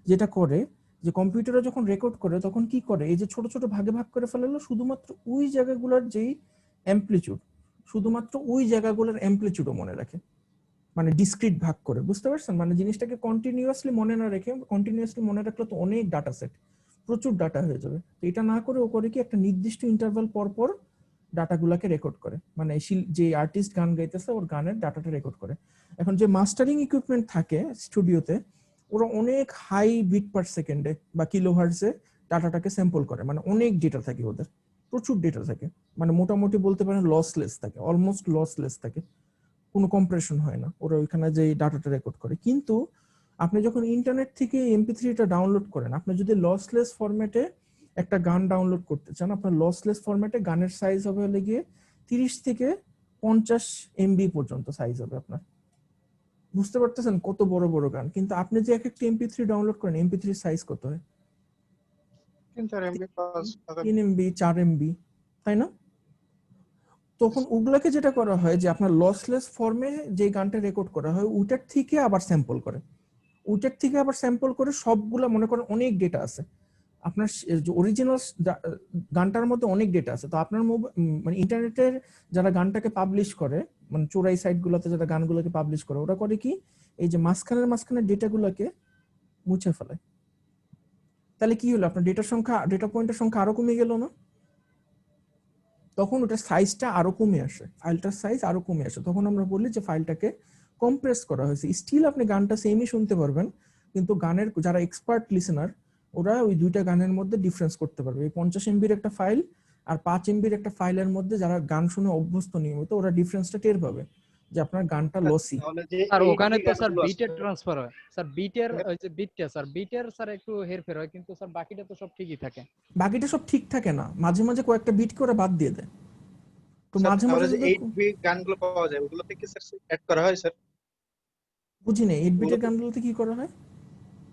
যেটা করে যে কম্পিউটারে যখন রেকর্ড করে তখন কি করে, এই যে ছোট ছোট ভাগে ভাগ করে ফেলালো, শুধুমাত্র ওই জায়গাগুলোর যেই অ্যাম্পলিটিউড, শুধুমাত্র ওই জায়গাগুলোর অ্যাম্পলিটিউডও মনে রাখে, মানে ডিসক্রিট ভাগ করে। বুঝতে পারছেন? মানে জিনিসটাকে কন্টিনিউয়াসলি মনে না রেখে, কন্টিনিউয়াসলি মনে রাখলে তো অনেক ডাটা সেট, প্রচুর ডাটা হয়ে যাবে। তো এটা না করে ও করে কি, একটা নির্দিষ্ট ইন্টারভাল পর পর ডাটাগুলোকে রেকর্ড করে, মানে যে আর্টিস্ট গান গাইতেছে ওর গানের ডাটাটা রেকর্ড করে। এখন যে মাস্টারিং ইকুইপমেন্ট থাকে স্টুডিওতে, ওরা অনেক হাই বিট পার সেকেন্ডে বা কিলোহার্টজে ডাটাটাকে স্যাম্পল করে, মানে অনেক ডেটা থাকে ওদের, প্রচুর ডেটা থাকে, মানে মোটামুটি বলতে পারেন লসলেস থাকে, অলমোস্ট লসলেস থাকে, কোনো কম্প্রেশন হয় না ওরা ওইখানে যে ডাটাটা রেকর্ড করে। কিন্তু আপনি যখন ইন্টারনেট থেকে MP3টা ডাউনলোড করেন, আপনি যদি লসলেস ফরম্যাটে একটা গান ডাউনলোড করতে চান, আপনার লসলেস ফরম্যাটে গানের সাইজ হবে হলে গিয়ে 30 থেকে 50 MB পর্যন্ত সাইজ হবে আপনার। বুঝতে পারতেছেন কত বড় বড় গান? কিন্তু আপনি যে এক একটা MP3 ডাউনলোড করেন, MP3 সাইজ কত হয়? 3-4 MB 3 MB 4 MB, তাই না? তখন ওগুলাকে যেটা করা হয় যে আপনার লসলেস ফর্মে যে গানটা রেকর্ড করা হয় ওটার থেকে আবার স্যাম্পল করে, ওটার থেকে আবার স্যাম্পল করে সবগুলা, মনে করেন অনেক ডেটা আছে আপনার অরিজিনাল গানটার মধ্যে, অনেক ডেটা আছে। তো আপনার মানে ইন্টারনেটের যারা গানটাকে পাবলিশ করে, মানে চোরাই সাইট গুলোতে যারা গানগুলোকে পাবলিশ করে, ওরা করে কি, এই যে মাঝখানের ডেটাগুলোকে মুছে ফেলে। তাহলে কি হলো, আপনার ডেটা পয়েন্টের সংখ্যা আরো কমে গেল না? তখন ওটার সাইজটা আরো কমে আসে, ফাইলটার সাইজ আরো কমে আসে। তখন আমরা বলি যে ফাইলটাকে কম্প্রেস করা হয়েছে। স্টিল আপনি গানটা সেমই শুনতে পারবেন, কিন্তু গানের যারা এক্সপার্ট লিসেনার, ওরা ওই দুইটা গানের মধ্যে ডিফারেন্স করতে পারবে। এই 50 MBর একটা ফাইল আর 5 MBর একটা ফাইলের মধ্যে যারা গান শুনে অভ্যস্ত নিয়মিত, ওরা ডিফারেন্সটা টের পাবে যে আপনার গানটা লসি। তাহলে যে আর এই ওখানে তো স্যার গানগুলো বিটের আছে, ট্রান্সফার হয় স্যার, বিটের ওই যে বিটটা স্যার, বিটের স্যার একটু হেরফের হয়, কিন্তু স্যার বাকিটা তো সব ঠিকই থাকে। বাকিটা সব ঠিক থাকে না, মাঝে মাঝে কয়েকটা বিট করে বাদ দিয়ে দেয়। তো স্যার মাঝে তাহলে মাঝে যে যদি 8 বিট গানগুলো পাওয়া যায় ওগুলো থেকে স্যার অ্যাড করা হয় স্যার? বুঝি না 8 বিটের ওগুলোতে গানগুলোতে কি করা হয়?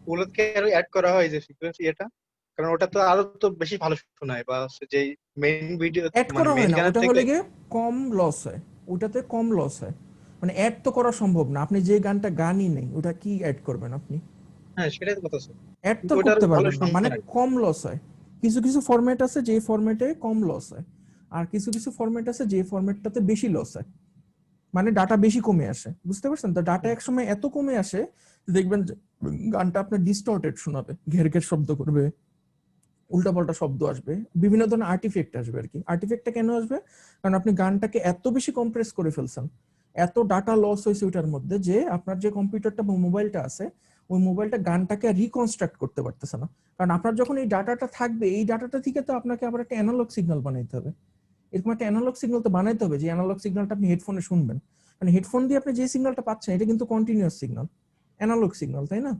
ওগুলোকে আরো অ্যাড করা হয় যে ফ্রিকোয়েন্সি এটা, কারণ ওটা তো আরো তো বেশি ভালো শোনায়, বা যেই মেইন ভিডিও অ্যাড মানে করা মেইন হয় না, গানের ওটা থেকে। হলে গিয়ে কম লস হয়, ওটাতে কম লস হয়। মানে অ্যাড তো করা সম্ভব না, আপনি যে গানটা গানই নেই ওটা কি অ্যাড করবেন আপনি? হ্যাঁ সেটাই তো কথা স্যার, অ্যাড তো কিন্তু ওটা আরো করতে ভালো পারবেন না, মানে শোনায়। কম লস হয়। কিছু কিছু ফরম্যাট আছে যে ফরম্যাটে কম লস হয়, আর কিছু কিছু ফরম্যাট আছে যে ফরম্যাটটাতে বেশি লস হয়, মানে ডাটা বেশি কমে আসে। বুঝতে পারছেন? তো ডাটা এক সময় এত কমে আসে যে দেখবেন যে গানটা আপনার ডিস্টর্টেড শোনাবে, ঘের ঘের শব্দ করবে, উল্টাপাল্টা শব্দ আসবে, বিভিন্ন ধরনের আর্টিফেক্ট আসবে। আর কি আর্টিফেক্টটা কেন আসবে? কারণ আপনি গানটাকে এত বেশি কম্প্রেস করে ফেলছেন, এত ডাটা লস হয়েছে ওইটার মধ্যে, যে আপনার যে কম্পিউটারটা বা মোবাইলটা আছে, ওই মোবাইলটা গানটাকে রিকনস্ট্রাক্ট করতে পারতেছে না। কারণ আপনার যখন এই ডাটাটা থাকবে, এই ডাটাটা থেকে তো আপনাকে আবার একটা অ্যানালগ সিগন্যাল বানাইতে হবে। এরকম একটা অ্যানালগ সিগন্যাল তো বানাইতে হবে, যে অ্যানালগ সিগন্যালটা আপনি হেডফোনে শুনবেন। মানে হেডফোন দিয়ে আপনি যে সিগন্যালটা পাচ্ছেন এটা কিন্তু কন্টিনিউয়াস সিগন্যাল, অ্যানালগ সিগন্যাল, তাই না?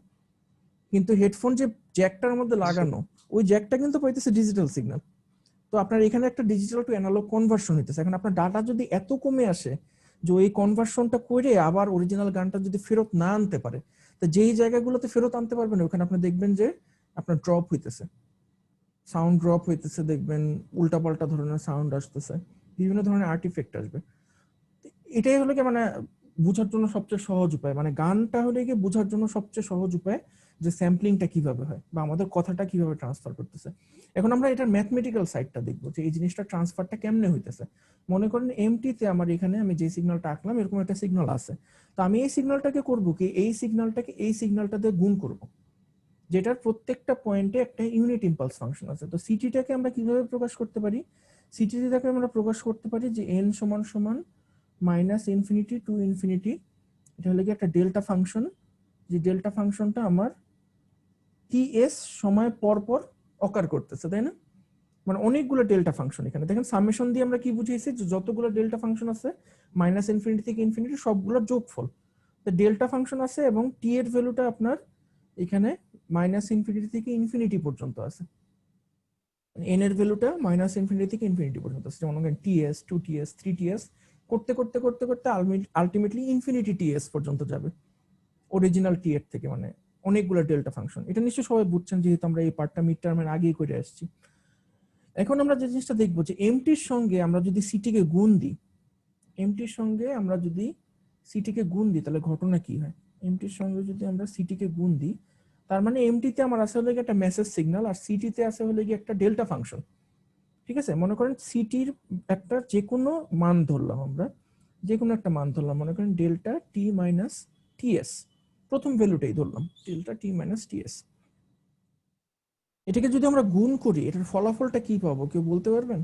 কিন্তু হেডফোন যে জ্যাকটার মধ্যে লাগানো, ওই জ্যাকটা কিন্তু পাইতেছে ডিজিটাল সিগন্যাল। তো আপনার এখানে একটা ডিজিটাল টু অ্যানালগ কনভার্সন হইতেছে। এখন আপনার ডাটা যদি এত কমে আসে যে ওই কনভার্সনটা করে আবার অরিজিনাল গানটা যদি ফেরত না আনতে পারে, তো যেই জায়গাগুলোতে ফেরত আনতে পারবেন ওখানে আপনি দেখবেন যে আপনার ড্রপ হইতেছে, সাউন্ড ড্রপ হইতেছে, দেখবেন উল্টাপাল্টা ধরনের সাউন্ড আসতেছে, বিভিন্ন ধরনের আর্টিফেক্ট আসবে। এটাই হলো কি মানে বোঝার জন্য সবচেয়ে সহজ উপায়, মানে গানটা হলে কি বোঝার জন্য সবচেয়ে সহজ উপায় যে স্যাম্পলিংটা কিভাবে হয় বা আমাদের কথাটা কিভাবে ট্রান্সফার করতেছে। এখন আমরা এটার ম্যাথমেটিক্যাল সাইডটা দেখবো যে এই জিনিসটা ট্রান্সফারটা কেমনে হইতেছে। মনে করেন এমটিতে আমার এখানে আমি যে সিগন্যালটা আঁকলাম এরকম একটা সিগন্যাল আছে, তো আমি এই সিগন্যালটাকে করবো কি, এই সিগন্যালটাকে এই সিগন্যালটা দিয়ে গুণ করব, যেটার প্রত্যেকটা পয়েন্টে একটা ইউনিট ইম্পালস ফাংশন আছে। তো সিটিটাকে আমরা কিভাবে প্রকাশ করতে পারি? সিটিটাকে আমরা প্রকাশ করতে পারি যে n সমান সমান -ইনফিনিটি টু ইনফিনিটি, এটা হলো কি একটা ডেল্টা ফাংশন, যে ডেল্টা ফাংশনটা আমার ts সময় পর পর অকার করতেছে, তাই না? মানে অনেকগুলো ডেল্টা ফাংশন। এখানে দেখেন সামেশন দিয়ে আমরা কি বুঝিয়েছি, যে যতগুলো ডেল্টা ফাংশন আছে -ইনফিনিটি থেকে ইনফিনিটি সবগুলোর যোগফল। তো ডেল্টা ফাংশন আছে এবং t এর ভ্যালুটা আপনার এখানে -ইনফিনিটি থেকে ইনফিনিটি পর্যন্ত আছে, n এর ভ্যালুটা -ইনফিনিটি থেকে ইনফিনিটি পর্যন্ত আছে। যেমন ts 2ts 3ts করতে করতে করতে করতে আলটিমেটলি ইনফিনিটি ts পর্যন্ত যাবে অরিজিনাল টি এর থেকে, মানে অনেকগুলো ডেল্টা ফাংশন। এটা নিশ্চয়ই সবাই বুঝছেন যেহেতু আমরা এই পার্টটা মিড টার্মের আগেই করে আসছি। এখন আমরা যে জিনিসটা দেখবো যে এমটির সঙ্গে আমরা যদি সিটিকে গুণ দিই, এমটির সঙ্গে আমরা যদি সিটিকে গুণ দিই তাহলে ঘটনা কি হয়? এমটির সঙ্গে যদি আমরা সিটিকে গুণ দিই, তার মানে এমটিতে আমার আসলে হলো গিয়ে একটা মেসেজ সিগন্যাল আর সিটিতে আসে হলো গিয়ে একটা ডেল্টা ফাংশন। ঠিক আছে, মনে করেন সিটির একটা যে কোনো মান ধরলাম, আমরা যে কোনো একটা মান ধরলাম, মনে করেন ডেল্টা টি মাইনাস টিএস, প্রথম ভ্যালুটাই ধরলাম ডেল্টা টি মাইনাস টিএস। এটাকে যদি আমরা গুণ করি এটার ফলাফলটা কি পাবো কেউ বলতে পারবেন?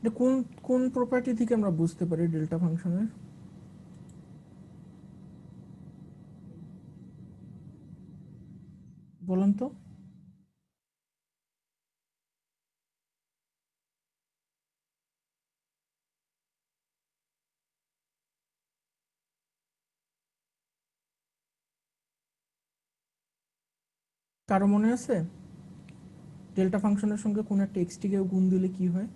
এটা কোন কোন প্রপার্টি থেকে আমরা বুঝতে পারি ডেল্টা ফাংশনের? বলেন তো। কারো মনে আছে ডেল্টা ফাংশনের সঙ্গে কোন একটা এক্সটি কে গুণ দিলে কি হয়?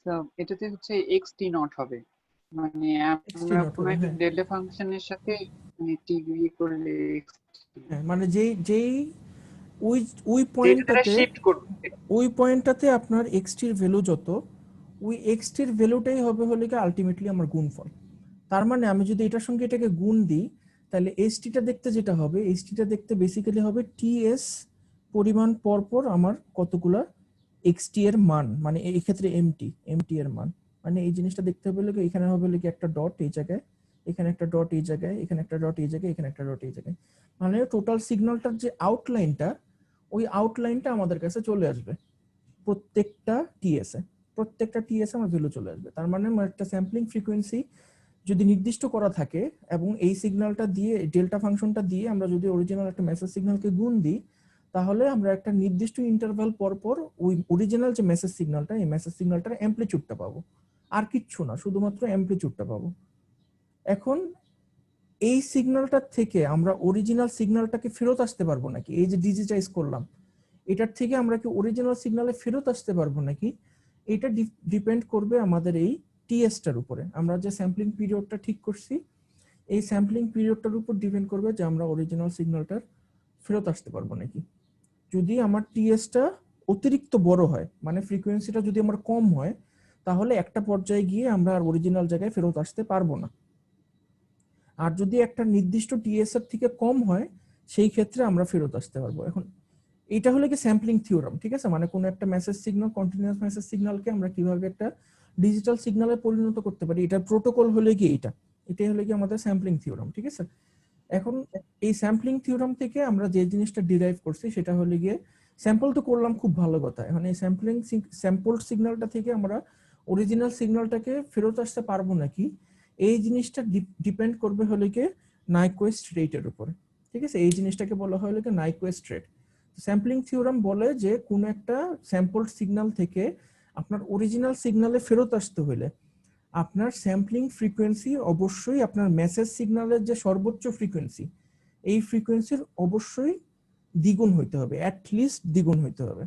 তো এটাতে হচ্ছে এক্স টি নট হবে, মানে এক্সটি আমরা নট কোনো হবে, একটা হ্যাঁ ডেল্টা ফাংশনের সাথে মানে টি করলে হ্যাঁ, মানে যেই যেই ওই ওই যেটা দ্বারা পয়েন্টটাতে, শিফট করবে। ওই পয়েন্টটাতে আপনার এক্সটির ভ্যালু যত, ওই এক্সটির ভ্যালুটাই হবে হলে কি আলটিমেটলি আমার গুণফল। তার মানে আমি যদি এটার সঙ্গে এটাকে গুণ দিই তাহলে এসটিটা দেখতে যেটা হবে, এসটিটা দেখতে বেসিক্যালি হবে টিএস পরিমাণ পর পর আমার কতগুলা এক্সটি এর মান, মানে এই ক্ষেত্রে এমটি এর মান। মানে এই জিনিসটা দেখতে হবে কি এখানে হবে কি একটা ডট এই জায়গায়, এখানে একটা ডট এই জায়গায়, এখানে একটা ডট এই জায়গায়, এখানে একটা ডট এই জায়গায়, মানে টোটাল সিগন্যালটার যে আউটলাইনটা, ওই আউটলাইনটা আমাদের কাছে চলে আসবে প্রত্যেকটা টিএস এ, প্রত্যেকটা টিএস আমার ভ্যালু চলে আসবে। তার মানে আমার একটা স্যাম্পলিং ফ্রিকোয়েন্সি যদি নির্দিষ্ট করা থাকে এবং এই সিগন্যালটা দিয়ে ডেল্টা ফাংশনটা দিয়ে আমরা যদি অরিজিনাল একটা মেসেজ সিগন্যালকে গুণ দিই, তাহলে আমরা একটা নির্দিষ্ট ইন্টারভাল পর পর ওই অরিজিনাল যে মেসেজ সিগন্যালটা, এই মেসেজ সিগন্যালটার অ্যামপ্লিটিউডটা পাবো, আর কিচ্ছু না, শুধুমাত্র অ্যামপ্লিটিউডটা পাবো। এখন এই সিগন্যালটার থেকে আমরা অরিজিনাল সিগন্যালটাকে ফেরত আসতে পারবো নাকি? এই যে ডিজিটাইজ করলাম, এটার থেকে আমরা কি অরিজিনাল সিগন্যালে ফেরত আসতে পারবো নাকি? এটা ডিপেন্ড করবে আমাদের এই টিএসটার উপরে। আমরা যে স্যাম্পলিং পিরিয়ডটা ঠিক করছি, এই স্যাম্পলিং পিরিয়ডটার উপর ডিপেন্ড করবে যে আমরা অরিজিনাল সিগন্যালটার ফেরত আসতে পারবো নাকি। যদি আমার টিএসটা অতিরিক্ত বড় হয়, মানে ফ্রিকোয়েন্সিটা যদি আমার কম হয়, তাহলে একটা পর্যায়ে গিয়ে আমরা আর অরিজিনাল জায়গায় ফেরত আসতে পারবো না। আর যদি একটা নির্দিষ্ট টিএস এর থেকে কম হয়, সেই ক্ষেত্রে আমরা ফেরত আসতে পারবো। এখন এটা হলো কি স্যাম্পলিং থিওরাম, ঠিক আছে, মানে কোন একটা মেসেজ সিগন্যাল, কন্টিনিউয়াস মেসেজ সিগন্যালকে আমরা কিভাবে একটা ডিজিটাল সিগন্যালে পরিণত করতে পারি, এটা প্রোটোকল হলে কি এটাই হলো কি আমাদের স্যাম্পলিং থিওরাম, ঠিক আছে। এখন এই স্যাম্পলিং থিওরাম থেকে আমরা যে জিনিসটা ডিরাইভ করছি সেটা হলো গিয়ে, স্যাম্পল তো করলাম খুব ভালো কথা, এখন এই স্যাম্পল সিগন্যালটা থেকে আমরা অরিজিনাল সিগন্যালটাকে ফেরত আসতে পারবো নাকি, এই জিনিসটা ডিপেন্ড করবে হলো গিয়ে নাইকুয়েস্ট রেটের উপরে, ঠিক আছে। এই জিনিসটাকে বলা হয় হলো গিয়ে নাইকুয়েস্ট রেট। স্যাম্পলিং থিওরাম বলে যে কোন একটা স্যাম্পল সিগন্যাল থেকে আপনার অরিজিনাল সিগন্যালে ফেরত আসতে হলে আপনার স্যাম্পলিং ফ্রিকোয়েন্সি অবশ্যই আপনার মেসেজ সিগন্যালের যে সর্বোচ্চ ফ্রিকোয়েন্সি, এই ফ্রিকোয়েন্সির অবশ্যই দ্বিগুণ হইতে হবে, অ্যাটলিস্ট দ্বিগুণ হইতে হবে।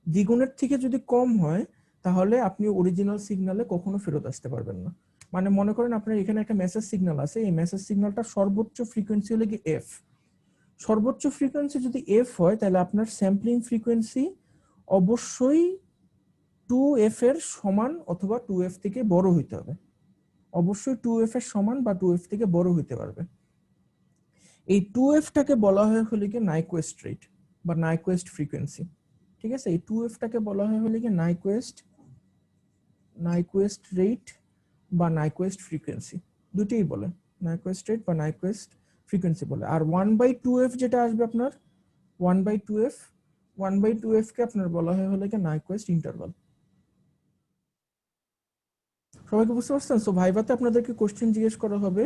দ্বিগুণের থেকে যদি কম হয় তাহলে আপনি অরিজিনাল সিগন্যালে কখনো ফেরত আসতে পারবেন না। মানে মনে করেন আপনার এখানে একটা মেসেজ সিগন্যাল আছে, এই মেসেজ সিগন্যালটা সর্বোচ্চ ফ্রিকোয়েন্সি হলো কি এফ, সর্বোচ্চ ফ্রিকোয়েন্সি যদি এফ হয় তাহলে আপনার স্যাম্পলিং ফ্রিকোয়েন্সি অবশ্যই 2f এর সমান অথবা 2f থেকে বড় হইতে হবে, অবশ্যই 2f এর সমান বা 2f থেকে বড় হইতে পারবে। এই 2f টাকে বলা হয় হলো কি নাইকুয়েস্ট রেট বা নাইকুয়েস্ট ফ্রিকোয়েন্সি, ঠিক আছে। এই 2f টাকে বলা হয় হলো কি নাইকুয়েস্ট রেট বা নাইকুয়েস্ট ফ্রিকোয়েন্সি, দুটেই বলে, নাইকুয়েস্ট রেট বা নাইকুয়েস্ট ফ্রিকোয়েন্সি বলে। আর 1/2f যেটা আসবে আপনার 1/2f কে আপনার বলা হয় হলো কি নাইকুয়েস্ট ইন্টারভাল। সবাইকে বুঝতে পারছেন? সো ভাইভাতে আপনাদেরকে কোশ্চেন জিজ্ঞেস করা হবে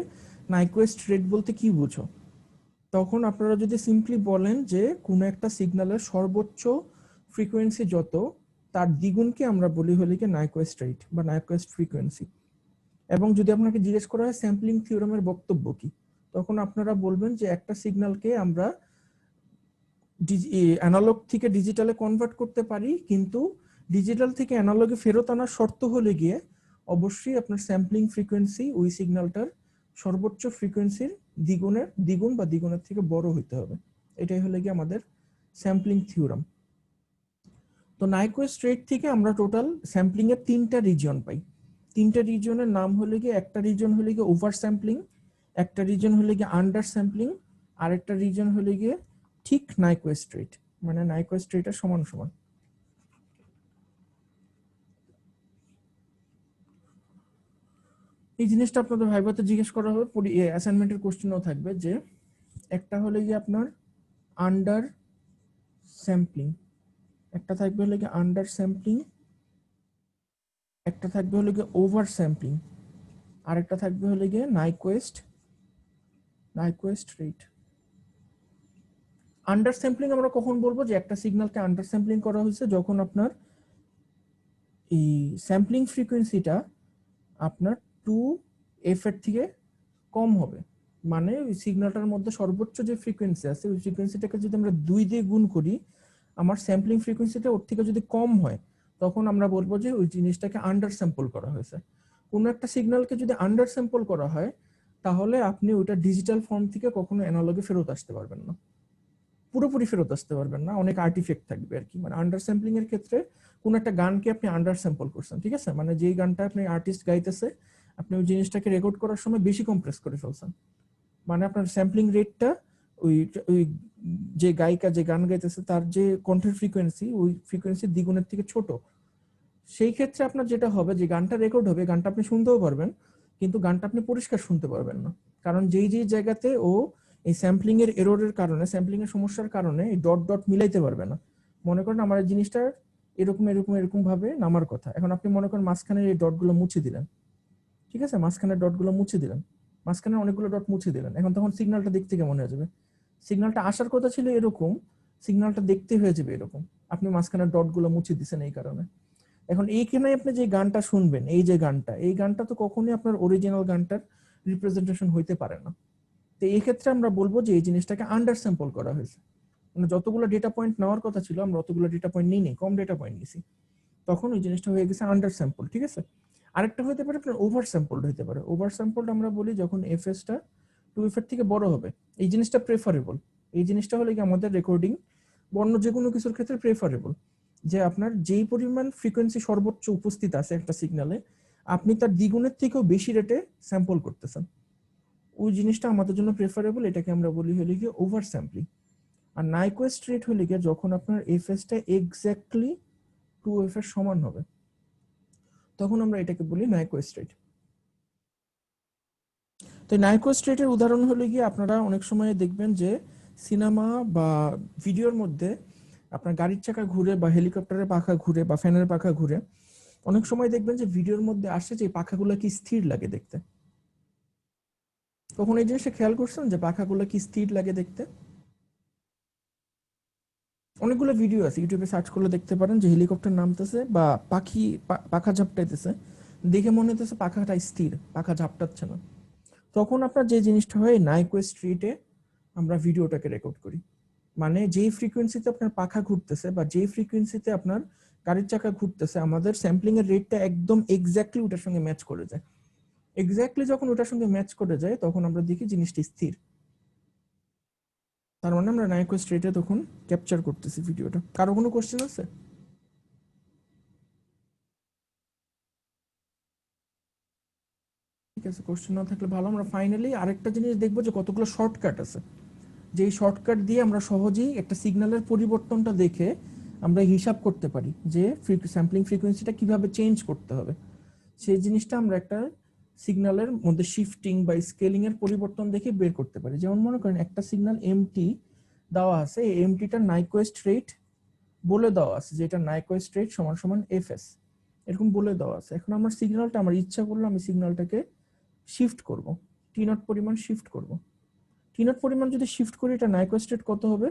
নাইকুয়েস্ট রেট বলতে কি বুঝো, তখন আপনারা যদি সিম্পলি বলেন যে কোনো একটা সিগন্যালের সর্বোচ্চ ফ্রিকোয়েন্সি যত তার দ্বিগুণকে আমরা বলি হলে কি নাইকুয়েস্ট রেট বা নাইকুয়েস্ট ফ্রিকোয়েন্সি। এবং যদি আপনাকে জিজ্ঞেস করা হয় স্যাম্পলিং থিওরামের বক্তব্য কি, তখন আপনারা বলবেন যে একটা সিগন্যালকে আমরা অ্যানালগ থেকে ডিজিটালে কনভার্ট করতে পারি, কিন্তু ডিজিটাল থেকে অ্যানালগে ফেরত আনার শর্ত হলে গিয়ে অবশ্যই আপনার স্যাম্পলিং ফ্রিকোয়েন্সি ওই সিগন্যালটার সর্বোচ্চ ফ্রিকোয়েন্সির দ্বিগুণ বা দ্বিগুণের থেকে বড় হইতে হবে। এটাই হলো গিয়ে আমাদের স্যাম্পলিং থিওরাম। তো নাইকুয়েস্ট রেট থেকে আমরা টোটাল স্যাম্পলিং এর 3টা রিজিয়ন পাই। 3টা রিজিয়নের নাম হলো গিয়ে, একটা রিজিয়ন হলো গিয়ে ওভার স্যাম্পলিং, একটা রিজিয়ন হলো গিয়ে আন্ডার স্যাম্পলিং, আর একটা রিজিয়ন হলো গিয়ে ঠিক নাইকুয়েস্ট রেট, মানে নাইকুয়েস্ট রেটের সমান সমান। এই জিনিসটা আপনাদের ভাইভাতে জিজ্ঞেস করা হবে, অ্যাসাইনমেন্টের কোশ্চেনও থাকবে যে একটা হলো গিয়ে আপনার আন্ডার স্যাম্পলিং, একটা থাকবে হলো গিয়ে আন্ডার স্যাম্পলিং, একটা থাকবে হলো গিয়ে ওভার স্যাম্পলিং, আর একটা থাকবে হলো গিয়ে নাইকুয়েস্ট রেট। আন্ডার স্যাম্পলিং আমরা কখন বলবো যে একটা সিগন্যালকে আন্ডার স্যাম্পলিং করা হয়েছে, যখন আপনার এই স্যাম্পলিং ফ্রিকোয়েন্সিটা আপনার 2f এর থেকে কম হবে, মানে ওই সিগন্যালটার মধ্যে সর্বোচ্চ যে ফ্রিকোয়েন্সি আছে ওই ফ্রিকোয়েন্সিটাকে যদি আমরা 2 দিয়ে গুণ করি, আমার স্যাম্পলিং ফ্রিকোয়েন্সিটা ওর থেকে যদি কম হয়, তখন আমরা বলবো যে ওই জিনিসটাকে আন্ডার স্যাম্পল করা হয়েছে। কোনো একটা সিগন্যালকে যদি আন্ডার স্যাম্পল করা হয়, তাহলে আপনি ওইটা ডিজিটাল ফর্ম থেকে কখনো অ্যানালগে ফেরত আসতে পারবেন না, পুরোপুরি ফেরত আসতে পারবেন না, অনেক আর্টিফেক্ট থাকবে আর কি। মানে আন্ডার স্যাম্পলিং এর ক্ষেত্রে কোন একটা গানকে আপনি আন্ডার স্যাম্পল করছেন, ঠিক আছে, মানে যেই গানটা আপনি আর্টিস্ট গাইতেছে আপনি ওই জিনিসটাকে রেকর্ড করার সময় বেশি কম্প্রেস করে ফেলছেন, মানে আপনার স্যাম্পলিং রেটটা ওই যে গায়িকা যে গান গাইতেছে তার যে কণ্ঠের ফ্রিকোয়েন্সি ওই ফ্রিকোয়েন্সির দ্বিগুণের থেকে ছোট। সেই ক্ষেত্রে আপনার যেটা হবে, যে গানটা রেকর্ড হবে গানটা আপনি শুনতেও পারবেন, কিন্তু গানটা আপনি পরিষ্কার শুনতে পারবেন না, কারণ যেই জায়গাতে ও এই স্যাম্পলিং এর এররের কারণে, স্যাম্পলিং এর সমস্যার কারণে এই ডট মিলাইতে পারবে না। মনে করেন আমার এই জিনিসটা এরকম ভাবে নামার কথা, এখন আপনি মনে করেন মাঝখানের এই ডটগুলো মুছে দিলেন, ঠিক আছে, মাঝখানের ডটগুলো মুছে দিলেন, মাঝখানে অনেকগুলো ডট মুছে দিলেন, এখন তখন সিগন্যালটা দেখতে কেমন হয়ে যাবে? সিগন্যালটা আসার কথা ছিল এরকম, সিগন্যালটা দেখতে হয়ে যাবে এরকম, আপনি মাঝখানের ডটগুলো মুছে দিছেন এই কারণে। এখন এইখানে আপনি যে গানটা শুনবেন, এই যে গানটা, এই গানটা তো কখনোই আপনার অরিজিনাল গানটার রিপ্রেজেন্টেশন হইতে পারে না। তো এই ক্ষেত্রে আমরা বলবো যে এই জিনিসটাকে আন্ডার স্যাম্পল করা হয়েছে, মানে যতগুলো ডেটা পয়েন্ট নেওয়ার কথা ছিল আমরা অতগুলো ডেটা পয়েন্ট নিই, কম ডেটা পয়েন্ট নিছি, তখন ওই জিনিসটা হয়ে গেছে আন্ডার স্যাম্পল, ঠিক আছে। আরেকটা হতে পারে আপনার ওভার স্যাম্পলড হতে পারে। ওভার স্যাম্পলড আমরা বলি যখন এফএসটা 2f এর থেকে বড় হবে, এই জিনিসটা প্রেফারেবল, এই জিনিসটা হলে কি আমাদের রেকর্ডিং বন্য যে কোনো কিছুর ক্ষেত্রে প্রেফারেবল, যে আপনার যেই পরিমাণ ফ্রিকোয়েন্সি সর্বোচ্চ উপস্থিত আছে একটা সিগন্যালে, আপনি তার দ্বিগুণের থেকেও বেশি রেটে স্যাম্পল করতেছেন, ওই জিনিসটা আমাদের জন্য প্রেফারেবল, এটাকে আমরা বলি হলে কি ওভার স্যাম্পলিং। আর নাইকুয়েস্ট রেট হলে কি যখন আপনার এফএসটা এক্স্যাক্টলি 2f এর সমান হবে, তখন আমরা এটাকে বলি নাইকুয়েস্ট রেট। তো নাইকুয়েস্ট রেটের উদাহরণ হলে গিয়ে আপনারা অনেক সময় দেখবেন যে সিনেমা বা ভিডিওর মধ্যে আপনার গাড়ির চাকা ঘুরে বা হেলিকপ্টারের পাখা ঘুরে বা ফ্যানের পাখা ঘুরে, অনেক সময় দেখবেন যে ভিডিওর মধ্যে আসে যে পাখাগুলো কি স্থির লাগে দেখতে। কখন এই জিনিসটা খেয়াল করছেন যে পাখাগুলো কি স্থির লাগে দেখতে? অনেকগুলো ভিডিও আছে, ইউটিউবে সার্চ করলে দেখতে পারেন যে হেলিকপ্টার নামতেছে বা পাখা ঝাপটাইতেছে, দেখে মনে হইতেছে পাখাটা স্থির, পাখা ঝাপটাচ্ছে না। তখন আপনার যে জিনিসটা হয় নাইকুয়েস্ট রেটে আমরা ভিডিওটাকে রেকর্ড করি, মানে যেই ফ্রিকোয়েন্সিতে আপনার পাখা ঘুরতেছে বা যেই ফ্রিকোয়েন্সিতে আপনার গাড়ির চাকা ঘুরতেছে, আমাদের স্যাম্পলিং এর রেটটা একদম এক্স্যাক্টলি ওটার সঙ্গে ম্যাচ করে যায়। এক্স্যাক্টলি যখন ওটার সঙ্গে ম্যাচ করে যায় তখন আমরা দেখি জিনিসটি স্থির, তার মানে আমরা নাইকুয়েস্ট রেটে তখন ক্যাপচার করতেছি ভিডিওটা। কারো কোনো কোশ্চেন আছে? ঠিক আছে, কোশ্চেন না থাকলে ভালো। আমরা ফাইনালি আরেকটা জিনিস দেখবো যে কতগুলো শর্টকাট আছে, যে এই শর্টকাট দিয়ে আমরা সহজেই একটা সিগন্যালের পরিবর্তনটা দেখে আমরা হিসাব করতে পারি যে স্যাম্পলিং ফ্রিকোয়েন্সিটা কিভাবে চেঞ্জ করতে হবে। সেই জিনিসটা আমরা একটা সিগন্যালের মধ্যে শিফটিং বা স্কেলিং এর পরিবর্তন দেখে বের করতে পারি। যেমন মনে করেন একটা সিগন্যাল এমটি দেওয়া আছে, এই এমটিটা নাইকুয়েস্ট রেট বলে দেওয়া আছে যে এটা নাইকুয়েস্ট রেট সমান সমান এফএস, এরকম বলে দেওয়া আছে। এখন আমার সিগন্যালটা, আমার ইচ্ছা করলো আমি সিগন্যালটাকে শিফট করব, টি নট পরিমাণ শিফট করব। টি নট পরিমাণ যদি শিফট করি এটা নাইকুয়েস্ট রেট কত হবে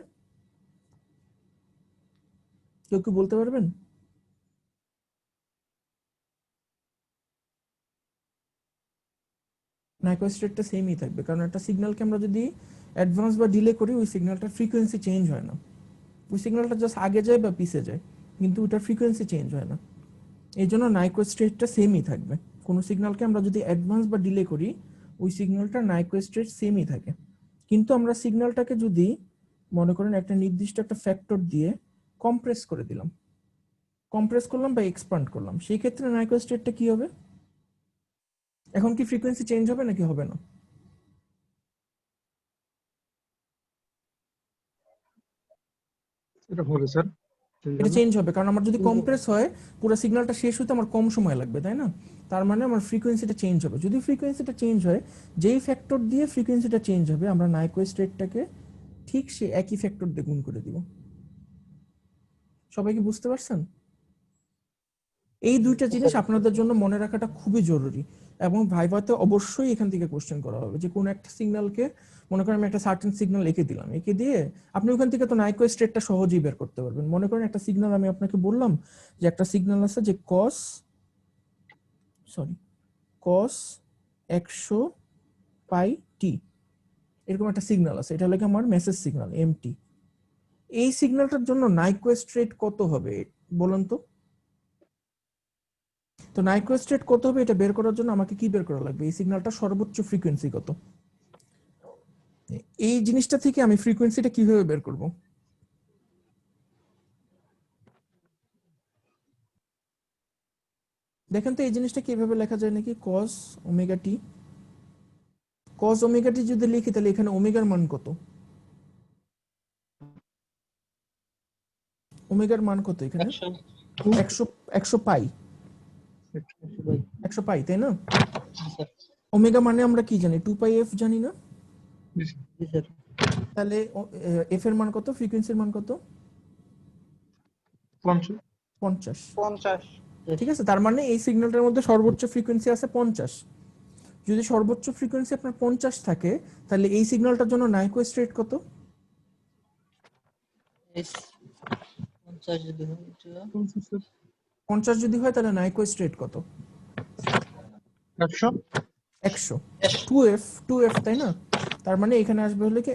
কেউ কি বলতে পারবেন? নাইকুয়েস্ট রেটটা সেমই থাকবে, কারণ একটা সিগন্যালকে আমরা যদি অ্যাডভান্স বা ডিলে করি ওই সিগন্যালটার ফ্রিকোয়েন্সি চেঞ্জ হয় না, ওই সিগন্যালটা জাস্ট আগে যায় বা পিছে যায়, কিন্তু ওটার ফ্রিকোয়েন্সি চেঞ্জ হয় না। এই জন্য নাইকুয়েস্ট রেটটা সেমই থাকবে। কোনো সিগন্যালকে আমরা যদি অ্যাডভান্স বা ডিলে করি ওই সিগন্যালটা নাইকুয়েস্ট রেট সেমই থাকে। কিন্তু আমরা সিগন্যালটাকে যদি মনে করেন একটা নির্দিষ্ট একটা ফ্যাক্টর দিয়ে কম্প্রেস করে দিলাম, কম্প্রেস করলাম বা এক্সপ্যান্ড করলাম, সেই ক্ষেত্রে নাইকুয়েস্ট রেটটা কি হবে? এখন কি ফ্রিকোয়েন্সি চেঞ্জ হবে নাকি হবে না? এটা হবে স্যার, এটা চেঞ্জ হবে, কারণ আমার যদি কম্প্রেস হয় পুরো সিগন্যালটা শেষ হতে আমার কম সময় লাগবে, তাই না? তার মানে আমার ফ্রিকোয়েন্সিটা চেঞ্জ হবে। যদি ফ্রিকোয়েন্সিটা চেঞ্জ হয়, যেই ফ্যাক্টর দিয়ে ফ্রিকোয়েন্সিটা চেঞ্জ হবে আমরা নাইকুয়েস্ট রেটটাকে ঠিক সে একই ফ্যাক্টর দিয়ে গুণ করে দিব। সবাই কি বুঝতে পারছেন? এই দুইটা জিনিস আপনাদের জন্য মনে রাখাটা খুবই জরুরি, এবং ভাইভাতে অবশ্যই এখান থেকে কোশ্চেন করা হবে যে কোন একটা সিগন্যালকে, মনে করেন আমি একটা সার্টেন সিগন্যাল এঁকে দিলাম, এঁকে দিয়ে আপনি ওখান থেকে তো নাইকুয়েস্ট রেটটা সহজেই বের করতে পারবেন। মনে করেন একটা সিগন্যাল আমি আপনাকে বললাম যে একটা সিগন্যাল আছে যে কস 100 পাই টি, এরকম একটা সিগন্যাল আছে, এটা হলো আমার মেসেজ সিগন্যাল এমটি। এই সিগন্যালটার জন্য নাইকুয়েস্ট রেট কত হবে বলুন তো? তো নাইকুয়েস্ট রেট কত হবে এটা বের করার জন্য আমাকে কি বের করা লাগবে? এই সিগন্যালটা সর্বোচ্চ ফ্রিকোয়েন্সি কত, এই জিনিসটা থেকে আমি ফ্রিকোয়েন্সিটা কিভাবে বের করব? দেখেন তো এই জিনিসটা কিভাবে লেখা যায় নাকি? cos omega t, cos omega t যদি লিখি তাহলে এখানে ওমেগার মান কত? ওমেগার মান কত এখানে? 100 পাই, 100 পাই, তাই না? ওমেগা মানে আমরা কি জানি? 2 পাই এফ জানি না? তাহলে এফ এর মান কত, ফ্রিকোয়েন্সির মান কত? 50। ঠিক আছে, তার মানে এই সিগন্যালটার মধ্যে সর্বোচ্চ ফ্রিকোয়েন্সি আছে 50। যদি সর্বোচ্চ ফ্রিকোয়েন্সি আপনার 50 থাকে তাহলে এই সিগন্যালটার জন্য নাইকুয়েস্ট রেট কত? 50 যদি হয় তাহলে নাইকুয়েস্ট রেট কত? 100। 2f, তাই না? তার মানে এখানে আসবে হলো কি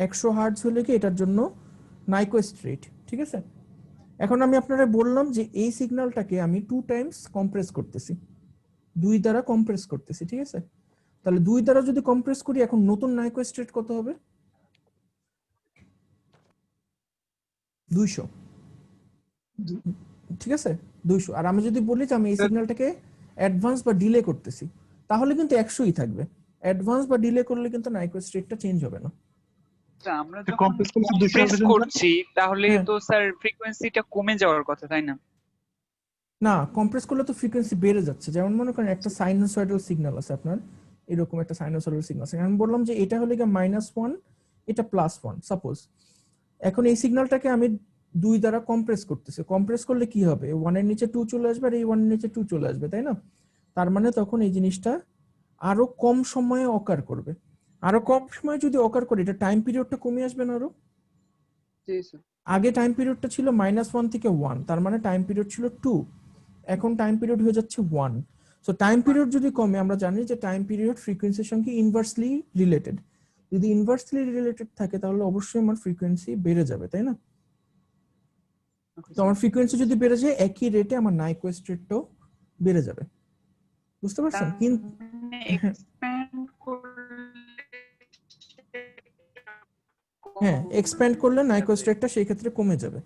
100 হার্টজ হলে কি এটার জন্য নাইকুয়েস্ট রেট। ঠিক আছে, এখন আমি আপনারা বললাম যে এই সিগন্যালটাকে আমি 2 টাইমস কম্প্রেস করতেছি, 2 দ্বারা কম্প্রেস করতেছি। ঠিক আছে, তাহলে 2 দ্বারা যদি কম্প্রেস করি এখন নতুন নাইকুয়েস্ট রেট কত হবে? 200। ঠিক আছে, 200। আর আমি যদি বলি যে আমি এই সিগন্যালটাকে অ্যাডভান্স বা ডিলে করতেছি তাহলে কিন্তু 100ই থাকবে। অ্যাডভান্স বা ডিলে করলে কিন্তু নাইকুয়েস্ট রেটটা চেঞ্জ হবে না। আমরা যখন কম্প্রেস করছি তাহলে তো স্যার ফ্রিকোয়েন্সিটা কমে যাওয়ার কথা, তাই না? না, কম্প্রেস করলে তো ফ্রিকোয়েন্সি বেড়ে যাচ্ছে। যেমন মনে করেন একটা সাইনোসয়েডাল সিগন্যাল আছে আপনার, এরকম একটা সাইনোসয়েডাল সিগন্যাল আছে, আমি বললাম যে এটা হলো গিয়ে -1, এটা +1 সাপোজ। এখন এই সিগন্যালটাকে আমি 2 দ্বারা কম্প্রেস করতেছি, কম্প্রেস করলে কি হবে? 1 এর নিচে 2 চলে আসবে আর এই 1 এর নিচে 2 চলে আসবে, তাই না? তার মানে তখন এই জিনিসটা আরো কম সময়ে অকার করবে। আরো কম সময়ে যদি অকার করে এটা টাইম পিরিয়ডটা কমে আসবে না আরো? আগে টাইম পিরিয়ডটা ছিল -1 থেকে 1, তার মানে টাইম পিরিয়ড ছিল 2, এখন টাইম পিরিয়ড হয়ে যাচ্ছে 1। সো টাইম পিরিয়ড যদি কমে, আমরা জানি যে টাইম পিরিয়ড ফ্রিকোয়েন্সির সঙ্গে ইনভার্সলি রিলেটেড, যদি ইনভার্সলি রিলেটেড থাকে তাহলে অবশ্যই আমার ফ্রিকোয়েন্সি বেড়ে যাবে, তাই না? তো আমার ফ্রিকোয়েন্সি যদি বেড়ে যায় একই রেটে আমার নাইকুয়েস্ট রেটটাও বেড়ে যাবে। বুঝতে পারছেন? কিন্তু হ্যাঁ, এক্সপ্যান্ড করলে নাইকুয়েস্ট রেটটা সেই ক্ষেত্রে কমে যাবে।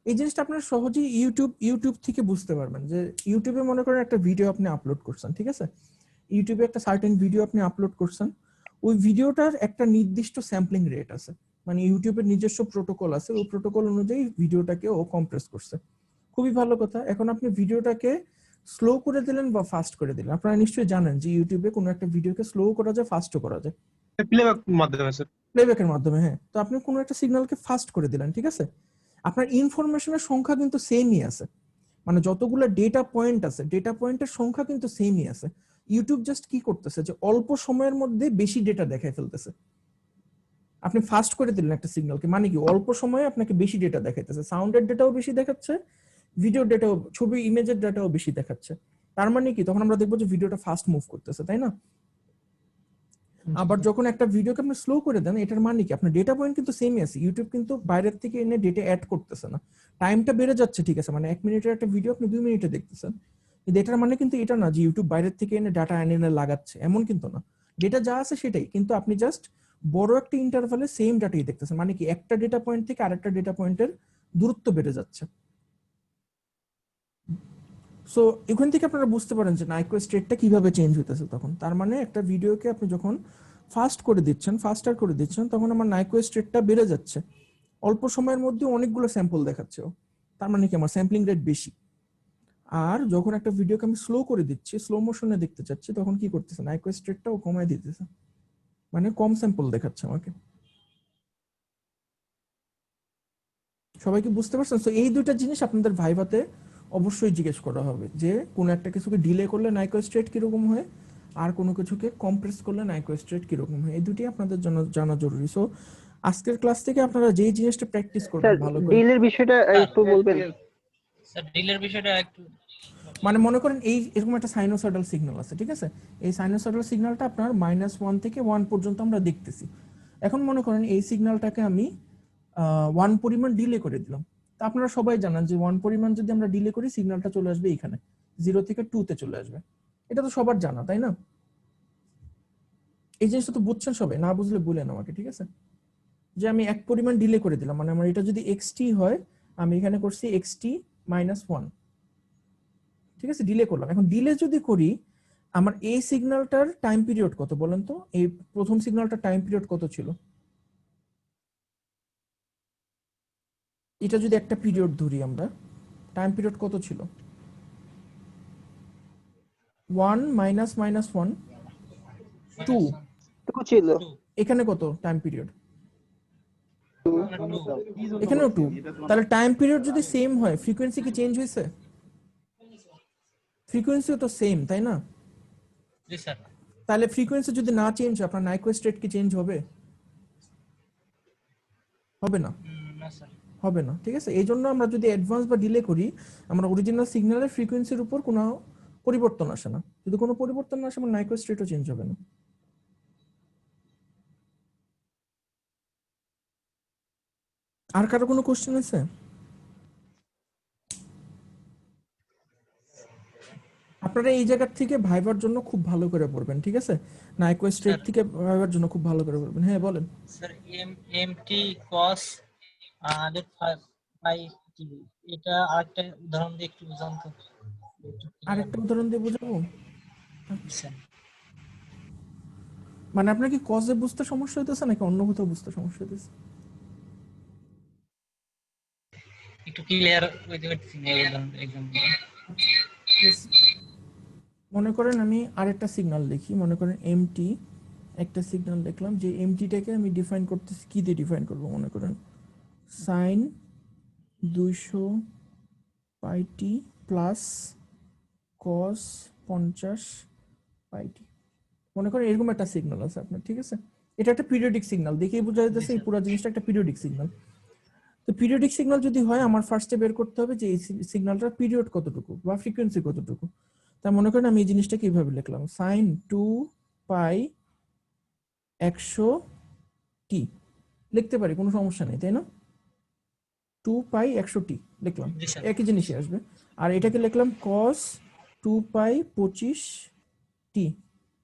এই জিনিসটা আপনারা সহজেই ইউটিউব থেকে বুঝতে পারবেন। যে ইউটিউবে মনে করেন একটা ভিডিও আপনি আপলোড করছেন, ঠিক আছে? ইউটিউবে একটা সার্টেন ভিডিও আপনি আপলোড করছেন, ওই ভিডিওটার একটা নির্দিষ্ট স্যাম্পলিং রেট আছে, মানে ইউটিউবের নিজস্ব প্রোটোকল আছে, ওই প্রোটোকল অনুযায়ী ভিডিওটাকে ও কম্প্রেস করছে। খুবই ভালো কথা। এখন আপনি ভিডিওটাকে স্লো করে দিলেন বা ফাস্ট করে দিলেন, আপনারা নিশ্চয়ই জানেন যে ইউটিউবে কোনো একটা ভিডিওকে স্লো করা যায়, ফাস্টও করা যায়, প্লেব্যাক মাধ্যমে স্যার। প্লেব্যাকের মাধ্যমে। হ্যাঁ, তো আপনি কোনো একটা সিগন্যালকে ফাস্ট করে দিলেন, ঠিক আছে, আপনার ইনফরমেশনের সংখ্যা কিন্তু সেমই আছে, মানে যতগুলো ডেটা পয়েন্ট আছে ডেটা পয়েন্টের সংখ্যা কিন্তু সেমই আছে। ইউটিউব জাস্ট কি করতেছে যে অল্প সময়ের মধ্যে বেশি ডেটা দেখায় ফেলতেছে। আপনি ফাস্ট করে দিলেন একটা সিগন্যালকে, মানে কি অল্প সময়ে আপনাকে বেশি ডেটা দেখাইতেছে, সাউন্ডের ডেটাও বেশি দেখাচ্ছে, ভিডিও ডেটাও, ছবি ইমেজের ডেটাও বেশি দেখাচ্ছে। তার মানে কি তখন আমরা দেখবো যে ভিডিওটা ফাস্ট মুভ করতেছে, তাই না? আবার যখন একটা ভিডিওকে আপনি স্লো করে দেন, এটার মানে কি আপনার ডেটা পয়েন্ট কিন্তু সেমই আছে, ইউটিউব কিন্তু বাইরের থেকে এনে ডেটা অ্যাড করতেছে না, টাইমটা বেড়ে যাচ্ছে, ঠিক আছে, মানে 1 মিনিটের একটা ভিডিও আপনি 2 মিনিটে দেখতেছেন, কিন্তু এটার মানে কিন্তু এটা না যে ইউটিউব বাইরের থেকে এনে ডাটা এনে লাগাচ্ছে, এমন কিন্তু না, ডেটা যা আছে সেটাই, কিন্তু আপনি জাস্ট বড় একটা ইন্টারভালে সেম ডাটাই দেখতেছেন, মানে কি একটা ডেটা পয়েন্ট থেকে আরেকটা ডেটা পয়েন্টের দূরত্ব বেড়ে যাচ্ছে। সো এখান থেকে আপনারা বুঝতে পারেন যে নাইকো স্টেটটা কিভাবে চেঞ্জ হইতেছে তখন। তার মানে একটা ভিডিওকে আপনি যখন ফাস্ট করে দিচ্ছেন, ফাস্টার করে দিচ্ছেন, তখন আমার নাইকো স্টেটটা বেড়ে যাচ্ছে, অল্প সময়ের মধ্যে অনেকগুলো স্যাম্পল দেখাচ্ছে ও, তার মানে কি আমার স্যাম্পলিং রেট বেশি। আর যখন একটা ভিডিওকে আমি স্লো করে দিচ্ছি, স্লো মোশনে দেখতে চাচ্ছি, তখন কি করতেছে, নাইকো স্টেটটাও কমায় দিতেছে, মানে কম স্যাম্পল দেখাচ্ছে আমাকে। সবাই কি বুঝতে পারছেন? তো এই দুইটা জিনিস আপনাদের ভাইভাতে অবশ্যই জিজ্ঞেস করা হবে, যে কোনো একটা কিছুকে ডিলে করলে নাইকো স্ট্রেট কিরকম হয়, আর কোনো কিছুকে কম্প্রেস করলে নাইকো স্ট্রেট কিরকম হয়, এই দুটি আপনাদের জন্য জানা জরুরি। সো আজকের ক্লাস থেকে আপনারা যেই জিনিসটা প্র্যাকটিস করবেন ভালো করে, ডিলের বিষয়টা একটু বলবেন? স্যার ডিলের বিষয়টা একটু মানে মনে করেন এই এরকম একটা সাইনোসয়েডাল সিগন্যাল আছে, ঠিক আছে, এই সাইনোসয়েডাল সিগন্যালটা আপনার -1 থেকে 1 পর্যন্ত আমরা দেখতেছি। এখন মনে করেন এই সিগন্যালটাকে আমি 1 পরিমাণ ডিলে করে দিলাম, তা আপনারা সবাই জানেন যে 1 পরিমাণ যদি আমরা ডিলে করি সিগন্যালটা চলে আসবে এখানে, 0 থেকে 2 তে চলে আসবে, এটা তো সবার জানা, তাই না? এই জিনিসটা তো বুঝছেন সবাই, না বুঝলে বলেন আমাকে, ঠিক আছে, যে আমি 1 পরিমাণ ডিলে করে দিলাম, মানে আমার এটা যদি xt হয়, আমি এখানে করছি xt -1, ঠিক আছে, ডিলে করলাম। এখন ডিলে যদি করি, আমার এই সিগন্যালটার টাইম পিরিয়ড কত বলেন তো, এই প্রথম সিগন্যালটার টাইম পিরিয়ড কত ছিল, এটা যদি একটা পিরিয়ড ধরি আমরা, টাইম পিরিয়ড কত ছিল, 1 -1 2, ছিল এখানে কত টাইম পিরিয়ড, এখানেও 2, তাহলে টাইম পিরিয়ড যদি সেম হয় ফ্রিকোয়েন্সি কি চেঞ্জ হয়েছে? ফ্রিকোয়েন্সিও তো সেম, তাই না? জি স্যার। তাহলে ফ্রিকোয়েন্সি যদি না চেঞ্জ হয়, আপনার নাইকো স্টেট কি চেঞ্জ হবে? হবে না, না স্যার। হবে না, ঠিক আছে। এই জন্য আমরা যদি অ্যাডভান্স বা ডিলে করি, আমরা অরিজিনাল সিগন্যালের ফ্রিকোয়েন্সির উপর কোনো পরিবর্তন আসে না, যদি কোনো পরিবর্তন না আসে আমার নাইকো স্টেটও চেঞ্জ হবে না। আর কারো কোনো কোশ্চেন আছে? আপনারা এই জায়গা থেকে ভাইবার জন্য খুব ভালো করে পড়বেন, ঠিক আছে, নাইকো স্টেট থেকে ভাইবার জন্য খুব ভালো করে পড়বেন। হ্যাঁ বলেন। স্যার এমটি কস 105 টি, এটা আরেকটা উদাহরণ দিয়ে একটু বুঝান তো। আরেকটা উদাহরণ দিয়ে বোঝাবো, স্যার মানে আপনার কি কজে বুঝতে সমস্যা হইতেছে নাকি অন্য কোথাও বুঝতে সমস্যা হইতেছে? একটু ক্লিয়ার হইতে পারছি না এই উদাহরণ একদম। Yes. মনে করেন আমি আরেকটা সিগন্যাল লিখি, মনে করেন এমটি, একটা সিগন্যাল লিখলাম, যে এমটিটাকে আমি ডিফাইন করতেছি, কি দিয়ে ডিফাইন করব, মনে করেন সাইন 200 পাইটি প্লাস কস 50 পাইটি, মনে করেন এরকম একটা সিগন্যাল আছে আপনার, ঠিক আছে, এটা একটা পিরিয়ডিক সিগন্যাল, দেখেই বোঝা যাচ্ছে এই পুরো জিনিসটা একটা পিরিয়ডিক সিগন্যাল। তো পিরিয়ডিক সিগন্যাল যদি হয়, আমার ফার্স্টে বের করতে হবে যে এই সিগন্যালটার পিরিয়ড কতটুকু বা ফ্রিকোয়েন্সি কতটুকু। তা মনে করেন আমি এই জিনিসটা কিভাবে লিখলাম, সাইন 2 পাই 100 টি লিখতে পারি, কোনো সমস্যা নেই, তাই না? 2 পাই 100 টি লিখলাম, একই জিনিসই আসবে। আর এটাকে লিখলাম cos 2 পাই 25 টি,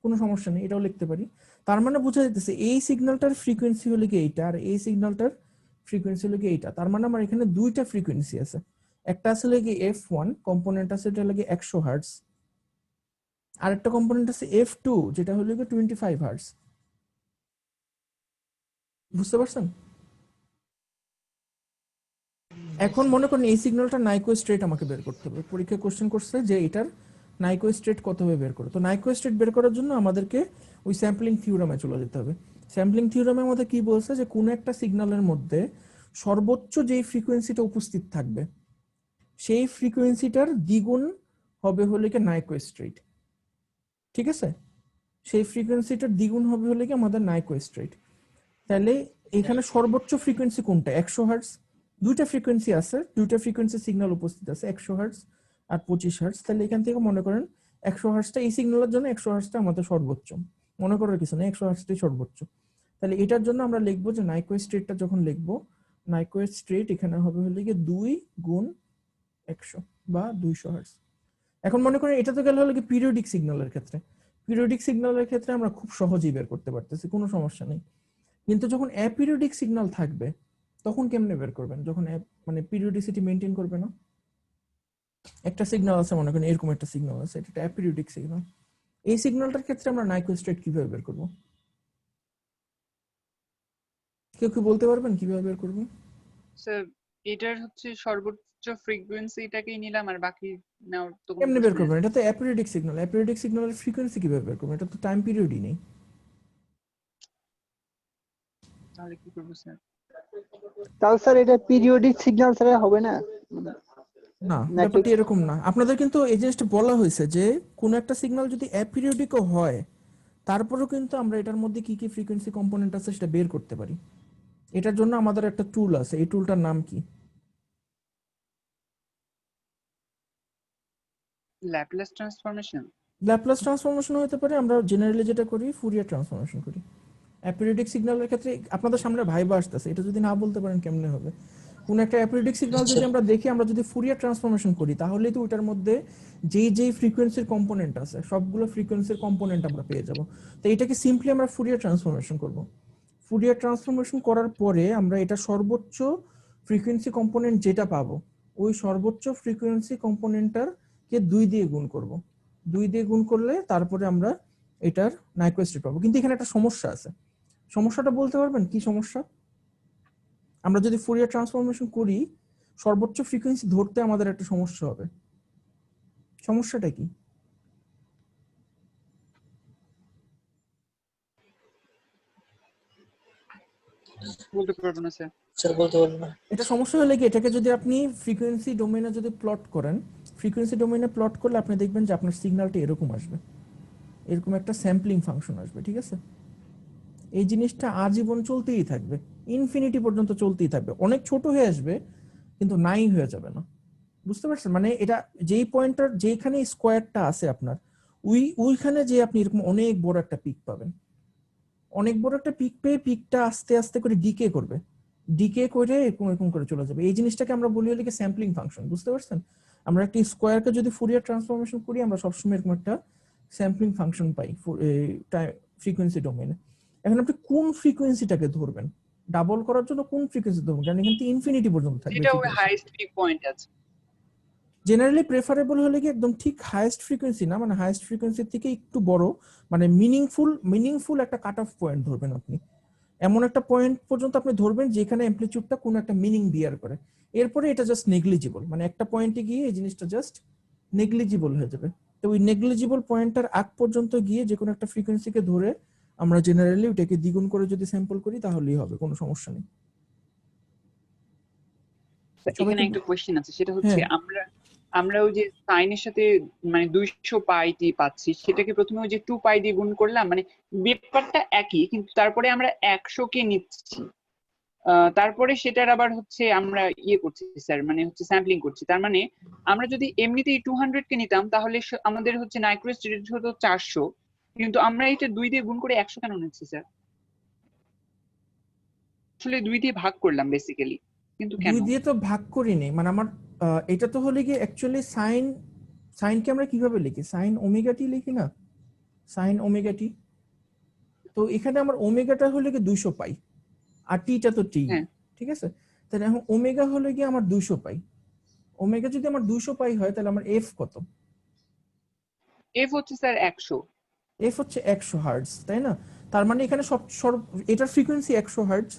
কোনো সমস্যা নেই, এটাও লিখতে পারি। তার মানে বোঝা যাচ্ছে এই সিগন্যালটার ফ্রিকোয়েন্সি হলো কি এইটা, আর এই সিগন্যালটার ফ্রিকোয়েন্সি হলো কি এইটা। তার মানে আমার এখানে দুইটা ফ্রিকোয়েন্সি আছে, একটা আছে লাগে f1 কম্পোনেন্ট আছে, এটা লাগে 100 হার্টজ, আর একটা কম্পোনেন্ট আছে f2 যেটা হলো কি 25 হার্টজ। বুঝতে পারছেন? এখন মনে করেন এই সিগন্যালটা নাইকো স্ট্রেট আমাকে বের করতে হবে, পরীক্ষা কোশ্চেন করছে যে এটার নাইকোস্ট্রেট কত হবে বের করো। তো নাইকোস্ট্রেট বের করার জন্য আমাদেরকে ওই স্যাম্পলিং থিওরামে চলে যেতে হবে। স্যাম্পলিং থিওরামের মধ্যে কি বলছে যে কোন একটা সিগন্যালের মধ্যে সর্বোচ্চ যেই ফ্রিকোয়েন্সিটা উপস্থিত থাকবে সেই ফ্রিকোয়েন্সিটার দ্বিগুণ হবে হলে কি নাইকোস্ট্রেট, ঠিক আছে? সেই ফ্রিকোয়েন্সিটার দ্বিগুণ হবে হলে কি আমাদের নাইকোস্ট্রেট। তাহলে এখানে সর্বোচ্চ ফ্রিকোয়েন্সি কোনটা? 100 হার্টজ। দুইটা ফ্রিকোয়েন্সি আছে, দুইটা ফ্রিকোয়েন্সি সিগন্যাল উপস্থিত আছে, 100 হার্টজ আর 25 হার্টজ। তাহলে এখান থেকে মনে করেন 100 হার্টজটা এই সিগন্যালের জন্য 100 হার্টজটা আমাদের সর্বোচ্চ, মনে করার কিছু নেই, 100 হার্টজটাই সর্বোচ্চ। তাহলে এটার জন্য আমরা লিখবো যে নাইকোস্ট্রেটটা যখন লিখবো, নাইকোস্ট্রেট এখানে হবে হলে কি 2 গুণ 100 বা 200 হার্টজ। এখন মনে করেন এটা তো গেল হলো কি পিরিয়ডিক সিগন্যালের ক্ষেত্রে। পিরিয়ডিক সিগন্যালের ক্ষেত্রে আমরা খুব সহজেই বের করতে পারতেছি, কোনো সমস্যা নেই। কিন্তু যখন অ্যাপিরিয়ডিক সিগন্যাল থাকবে তখন কেমনে বের করবেন? যখন মানে পিরিয়ডিসিটি মেনটেন করবে না। একটা সিগন্যাল আছে, মনে করেন এরকম একটা সিগন্যাল আছে, এটা অ্যাপিরিয়ডিক সিগন্যাল। এই সিগন্যালটার ক্ষেত্রে আমরা নাইকোস্ট্রেট কিভাবে বের করব? কেউ কি বলতে পারবেন কিভাবে বের করব? স্যার এটার হচ্ছে সর্বোচ্চ ফ্রিকোয়েন্সিটাকেই নিলাম আর বাকি নেওয়ার তো কোনো কেমনে বের প্রশ্ন করবেন? নেই। এটা তো অ্যাপিরিয়ডিক সিগন্যাল, অ্যাপিরিয়ডিক সিগন্যালের ফ্রিকোয়েন্সি কিভাবে বের করবেন? এটা তো টাইম পিরিয়ডই নেই। তাহলে কি করবো স্যার? তাহলে স্যার এটা পিরিয়ডিক সিগন্যাল ছাড়া হবে না? না, নাকি ব্যাপারটা এরকম না। আপনাদের কিন্তু এই জিনিসটা বলা হয়েছে যে কোন একটা সিগন্যাল যদি অ্যাপিরিয়ডিকও হয় তারপরেও কিন্তু আমরা এটার মধ্যে কি কি ফ্রিকোয়েন্সি কম্পোনেন্ট আছে সেটা বের করতে পারি। এটার জন্য আমাদের একটা টুল আছে, এই টুলটার নাম কি? Laplace transformation. ল্যাপ্লাস ট্রান্সফরমেশন হতে পারে, আমরা জেনারেলি যেটা করি ফুরিয়ার ট্রান্সফরমেশন করি। অ্যাপিরিয়ডিক সিগন্যালের ক্ষেত্রে আপনাদের সামনে ভাইবা আসতেছে, এটা যদি না বলতে পারেন কেমনে হবে? কোন একটা অ্যাপিরিয়ডিক সিগন্যাল যদি আমরা দেখি, আমরা যদি ফুরিয়ার ট্রান্সফরমেশন করি তাহলে তো ওটার মধ্যে যেই ফ্রিকোয়েন্সির কম্পোনেন্ট আছে সবগুলো ফ্রিকোয়েন্সির কম্পোনেন্ট আমরা পেয়ে যাব। তো এটাকে সিম্পলি আমরা ফুরিয়ার ট্রান্সফরমেশন করব। ফুরিয়ার ট্রান্সফরমেশন করার পরে আমরা এটা সর্বোচ্চ ফ্রিকোয়েন্সি কম্পোনেন্ট যেটা পাবো ওই সর্বোচ্চ ফ্রিকোয়েন্সি কম্পোনেন্টটার কে 2 দিয়ে গুণ করব। 2 দিয়ে গুণ করলে তারপরে আমরা এটার নাইকোস্ট্রেট পাবো। কিন্তু এখানে একটা সমস্যা আছে। সমস্যাটা বলতে পারবেন কি সমস্যা? আমরা যদি ফুরিয়ার ট্রান্সফরমেশন করি সর্বোচ্চ ফ্রিকোয়েন্সি ধরতে আমাদের একটা সমস্যা হবে। সমস্যাটা কি? বলতে পারবো না স্যার। স্যার বলতে পারবো না। এটা সমস্যা হলে কি, এটাকে যদি আপনি ফ্রিকোয়েন্সি ডোমেইনে যদি প্লট করেন, ফ্রিকোয়েন্সি ডোমেইনে প্লট করলে আপনি দেখবেন যে আপনার সিগন্যালটা এরকম আসবে, এরকম একটা স্যাম্পলিং ফাংশন আসবে, ঠিক আছে? এই জিনিসটা আজীবন চলতেই থাকবে, ইনফিনিটি পর্যন্ত চলতেই থাকবে। অনেক ছোট হয়ে আসবে কিন্তু নাই হয়ে যাবে না, বুঝতে পারছেন? মানে এটা যেই পয়েন্টার যেখানে স্কোয়ারটা আছে আপনার ওইখানে যে আপনি এরকম অনেক বড় একটা পিক পাবেন, অনেক বড় একটা পিক পেয়ে পিকটা আস্তে আস্তে করে ডিকে করবে, ডিকে করে এরকম এরকম করে চলে যাবে। এই জিনিসটাকে আমরা বলি হলে কি স্যাম্পলিং ফাংশন, বুঝতে পারছেন? আমরা একটা স্কোয়ারকে যদি ফুরিয়ার ট্রান্সফরমেশন করি আমরা সবসময় এরকম একটা স্যাম্পলিং ফাংশন পাই ফ্রিকোয়েন্সি ডোমেইনে। এখন আপনি কোন ফ্রিকোয়েন্সিটাকে ধরবেন? ডাবল করার জন্য কোন ফ্রিকোয়েন্সি ধরবেন? কারণ এখান থেকে ইনফিনিটি পর্যন্ত থাকবে যেটা ওই frequency। হাইয়েস্ট পিক পয়েন্ট আছে। জেনারেলি প্রেফারেবল হলে কি একদম ঠিক হাইয়েস্ট ফ্রিকোয়েন্সি না, মানে হাইয়েস্ট ফ্রিকোয়েন্সির থেকে একটু বড়, মানে মিনিংফুল একটা কাট অফ পয়েন্ট ধরবেন আপনি। এমন একটা পয়েন্ট পর্যন্ত আপনি ধরবেন যেখানে অ্যামপ্লিটিউডটা কোনো একটা মিনিং বিয়ার করে। এরপরে এটা জাস্ট নেগলিজিবল, মানে একটা পয়েন্টে গিয়ে এই জিনিসটা জাস্ট নেগলিজিবল হয়ে যাবে। তো ওই নেগলিজিবল পয়েন্টটার আগ পর্যন্ত গিয়ে যে কোনো একটা ফ্রিকোয়েন্সিকে ধরে আমরা জেনারেলি ওটাকে দ্বিগুণ করে যদি স্যাম্পল করি তাহলেই হবে, কোনো সমস্যা নেই। এখানে একটা কোশ্চেন আছে, সেটা হচ্ছে হ্যাঁ। আমরা ওই যে সাইনের সাথে মানে 200 পাই টি পাচ্ছি, সেটাকে প্রথমে ওই যে 2 পাই দিয়ে গুণ করলাম, মানে ব্যাপারটা একই কিন্তু তারপরে আমরা 100 কে নিচ্ছি, তারপরে সেটার আবার হচ্ছে আমরা ইয়ে করছি স্যার, মানে হচ্ছে স্যাম্পলিং করছি। তার মানে আমরা যদি এমনিতেই 200 কে নিতাম তাহলে আমাদের হচ্ছে নাইকোস্ট্রেট হতো 400, কিন্তু আমরা এটা 2 দিয়ে গুণ করে 100 কেন নিচ্ছি স্যার? আসলে 2 দিয়ে ভাগ করলাম বেসিক্যালি, কিন্তু কেন? 2 দিয়ে তো ভাগ করিনি, মানে আমার এটা তো হলে কি অ্যাকচুয়ালি সাইনকে আমরা কিভাবে লিখি? সাইন ওমেগা টি লিখি না, সাইন ওমেগা টি। তো এখানে আমার ওমেগাটা হলে কি 200 পাই আর টিটা তো টি, হ্যাঁ। ঠিক আছে? তাহলে এখন ওমেগা হলে কি আমার 200 পাই। ওমেগা যদি আমার 200 পাই হয় তাহলে আমার এফ কত? এফ হচ্ছে স্যার 100। এফ হচ্ছে 100 হার্টজ, তাই না? তার মানে এখানে সব এটার ফ্রিকোয়েন্সি 100 হার্টজ,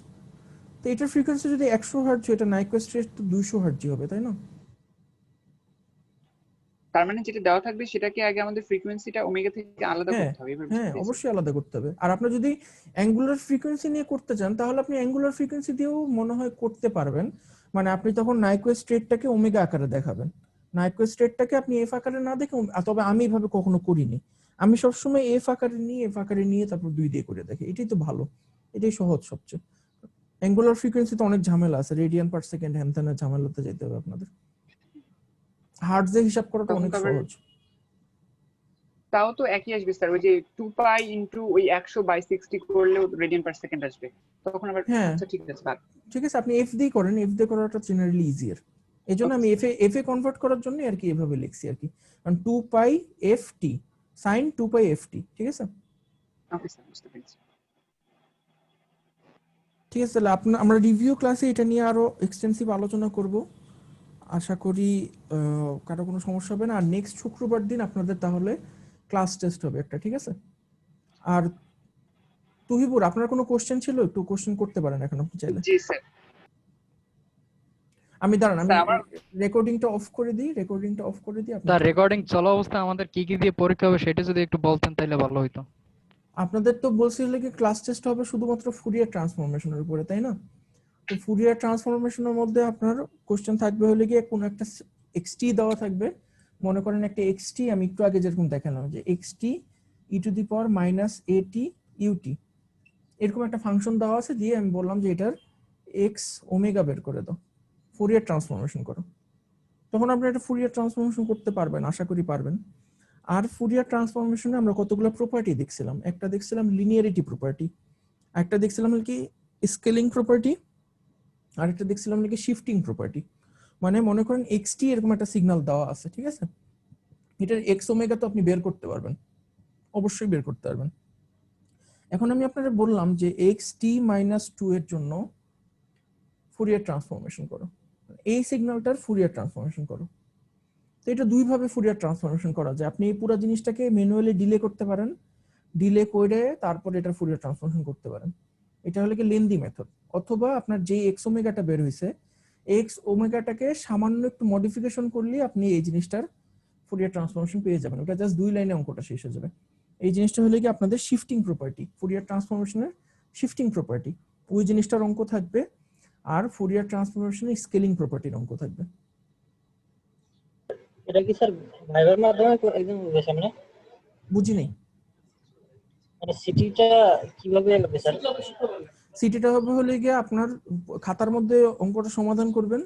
তো এটার ফ্রিকোয়েন্সি যদি 100 হার্টজ, এটা নাইকোস্ট্রেট তো 200 হার্টজই হবে, তাই না? তার মানে যেটা দেওয়া থাকবে সেটাকে আগে আমাদের ফ্রিকোয়েন্সিটা ওমেগা থেকে আলাদা হ্যাঁ করতে হবে, এবার হ্যাঁ, বুঝতে পেরেছি। অবশ্যই আলাদা করতে হবে। আর আপনি যদি অ্যাঙ্গুলার ফ্রিকোয়েন্সি নিয়ে করতে চান তাহলে আপনি অ্যাঙ্গুলার ফ্রিকোয়েন্সি দিয়েও মনে হয় করতে পারবেন। মানে আপনি তখন নাইকুয়েস্ট রেটটাকে ওমেগা আকারে দেখাবেন, নাইকুয়েস্ট রেটটাকে আপনি এফ আকারে না দেখে তবে আমি এভাবে কখনো করিনি। আমি সবসময় এফ আকারে নিয়ে তারপর 2 দিয়ে করে দেখি, এটাই তো ভালো, এটাই সহজ সবচেয়ে। অ্যাঙ্গুলার ফ্রিকোয়েন্সি তো অনেক ঝামেলা আছে, রেডিয়ান পার সেকেন্ড হ্যান ত্যানের ঝামেলাতে যেতে হবে আপনাদের। হার্টজে হিসাব করাটা তখন অনেক তো আবার সহজ। তাও তো একই আসবে স্যার, ওই যে 2 পাই ইনটু ওই 100/60 করলেও রেডিয়ান পার সেকেন্ড আসবে তখন আবার। হ্যাঁ আচ্ছা ঠিক আছে, বাদ। ঠিক আছে, আপনি এফ দিয়ে করেন, এফ দিয়ে করাটা জেনারেলি ইজিয়ার। এই জন্য আমি এফ এ কনভার্ট করার জন্য আর কি এভাবে লিখছি আর কি, কারণ 2 পাই এফ টি সাইন 2 পাই এফ টি, ঠিক আছে। ওকে স্যার, বুঝতে পেরেছি। ঠিক আছে, তাহলে আমরা রিভিউ ক্লাসে এটা নিয়ে আরো এক্সটেন্সিভ আলোচনা করব। আশা করি কারো কোনো সমস্যা হবে না। আর নেক্সট শুক্রবার দিন আপনাদের তাহলে ক্লাস টেস্ট হবে একটা, ঠিক আছে। আর তুহিবুর, আপনার কোনো কোশ্চেন ছিল? একটু কোশ্চেন করতে পারেন এখন আপনি চাইলে। জি স্যার। আমি দাঁড়ান, আমি স্যার আমার রেকর্ডিংটা অফ করে দিই, আপনি তার রেকর্ডিং চলা অবস্থায় আমাদের কি কি দিয়ে পরীক্ষা হবে সেটা যদি একটু বলতেন তাহলে ভালো হতো। আপনাদের তো বলছিল কি ক্লাস টেস্ট হবে শুধুমাত্র ফুরিয়ার ট্রান্সফরমেশনের উপরে, তাই না? তো ফুরিয়ার ট্রান্সফরমেশনের মধ্যে আপনার কোশ্চেন থাকবে হলে গিয়ে কোন একটা এক্সটি দেওয়া থাকবে। মনে করেন একটা এক্সটি, আমি একটু আগে যেরকম দেখালাম যে XT E to the power minus এটি ইউটি, এরকম একটা ফাংশন দেওয়া আছে, দিয়ে আমি বললাম যে এটার এক্স ওমেগা বের করে দাও, ফুরিয়ার ট্রান্সফরমেশন করো। তখন আপনি একটা ফুরিয়ার ট্রান্সফরমেশন করতে পারবেন, আশা করি পারবেন। আর ফুরিয়ার ট্রান্সফরমেশনে আমরা কতগুলো প্রপার্টি দেখছিলাম, একটা দেখছিলাম লিনিয়ারিটি প্রপার্টি, একটা দেখছিলাম কি স্কেলিং প্রপার্টি, আর একটা দেখছিলাম কি শিফটিং প্রপার্টি। মানে মনে করেন এক্সটি এরকম একটা সিগন্যাল দেওয়া আছে, ঠিক আছে, এটার এক্স ওমেগা তো আপনি বের করতে পারবেন, অবশ্যই বের করতে পারবেন। এখন আমি আপনাদের বললাম যে এক্স টি মাইনাস 2 এর জন্য ফুরিয়ার ট্রান্সফরমেশন করো, এই সিগন্যালটার ফুরিয়ার ট্রান্সফরমেশন করো। তো এটা দুই ভাবে ফুরিয়ার ট্রান্সফরমেশন করা যায়। আপনি এই পুরো জিনিসটাকে ম্যানুয়ালি ডিলে করতে পারেন, ডিলে করে তারপর এটার ফুরিয়ার ট্রান্সফরমেশন করতে পারেন, এটা হলো কি লেন্দি মেথড। অথবা আপনার যে এক্স ওমেগাটা বের হইছে, এক্স ওমেগাটাকে সামান্য একটু মডিফিকেশন করলে আপনি এই জিনিসটার ফুরিয়ার ট্রান্সফরমেশন পেয়ে যাবেন। ওটা জাস্ট 2 লাইনে অঙ্কটা শেষ হয়ে যাবে। এই জিনিসটা হলো কি আপনাদের শিফটিং প্রপার্টি, ফুরিয়ার ট্রান্সফরমেশনের শিফটিং প্রপার্টি, ওই জিনিসটার অঙ্ক থাকবে। আর ফুরিয়ার ট্রান্সফরমেশনের স্কেলিং প্রপার্টির অঙ্ক থাকবে। এটা কি স্যার ভাইবার মাধ্যমে একদম সামনে? বুঝি নেই। মানে সিটিটা কিভাবে লাগবে স্যার? সিটিটা হবে হলে গিয়ে আপনার খাতার মধ্যে অঙ্কটা সমাধান করবেন,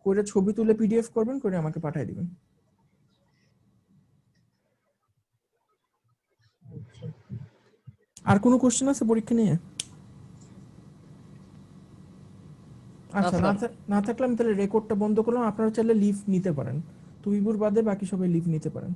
করে ছবি তুলে পিডিএফ করবেন, করে আমাকে পাঠিয়ে দিবেন। আর কোনো কোশ্চেন আছে পরীক্ষা নিয়ে? আচ্ছা, না থাকলে আমি তাহলে রেকর্ডটা বন্ধ করলাম। আপনারা চাইলে লিভ নিতে পারেন, তুইবুর বাদে বাকি সবাই লিভ নিতে পারেন।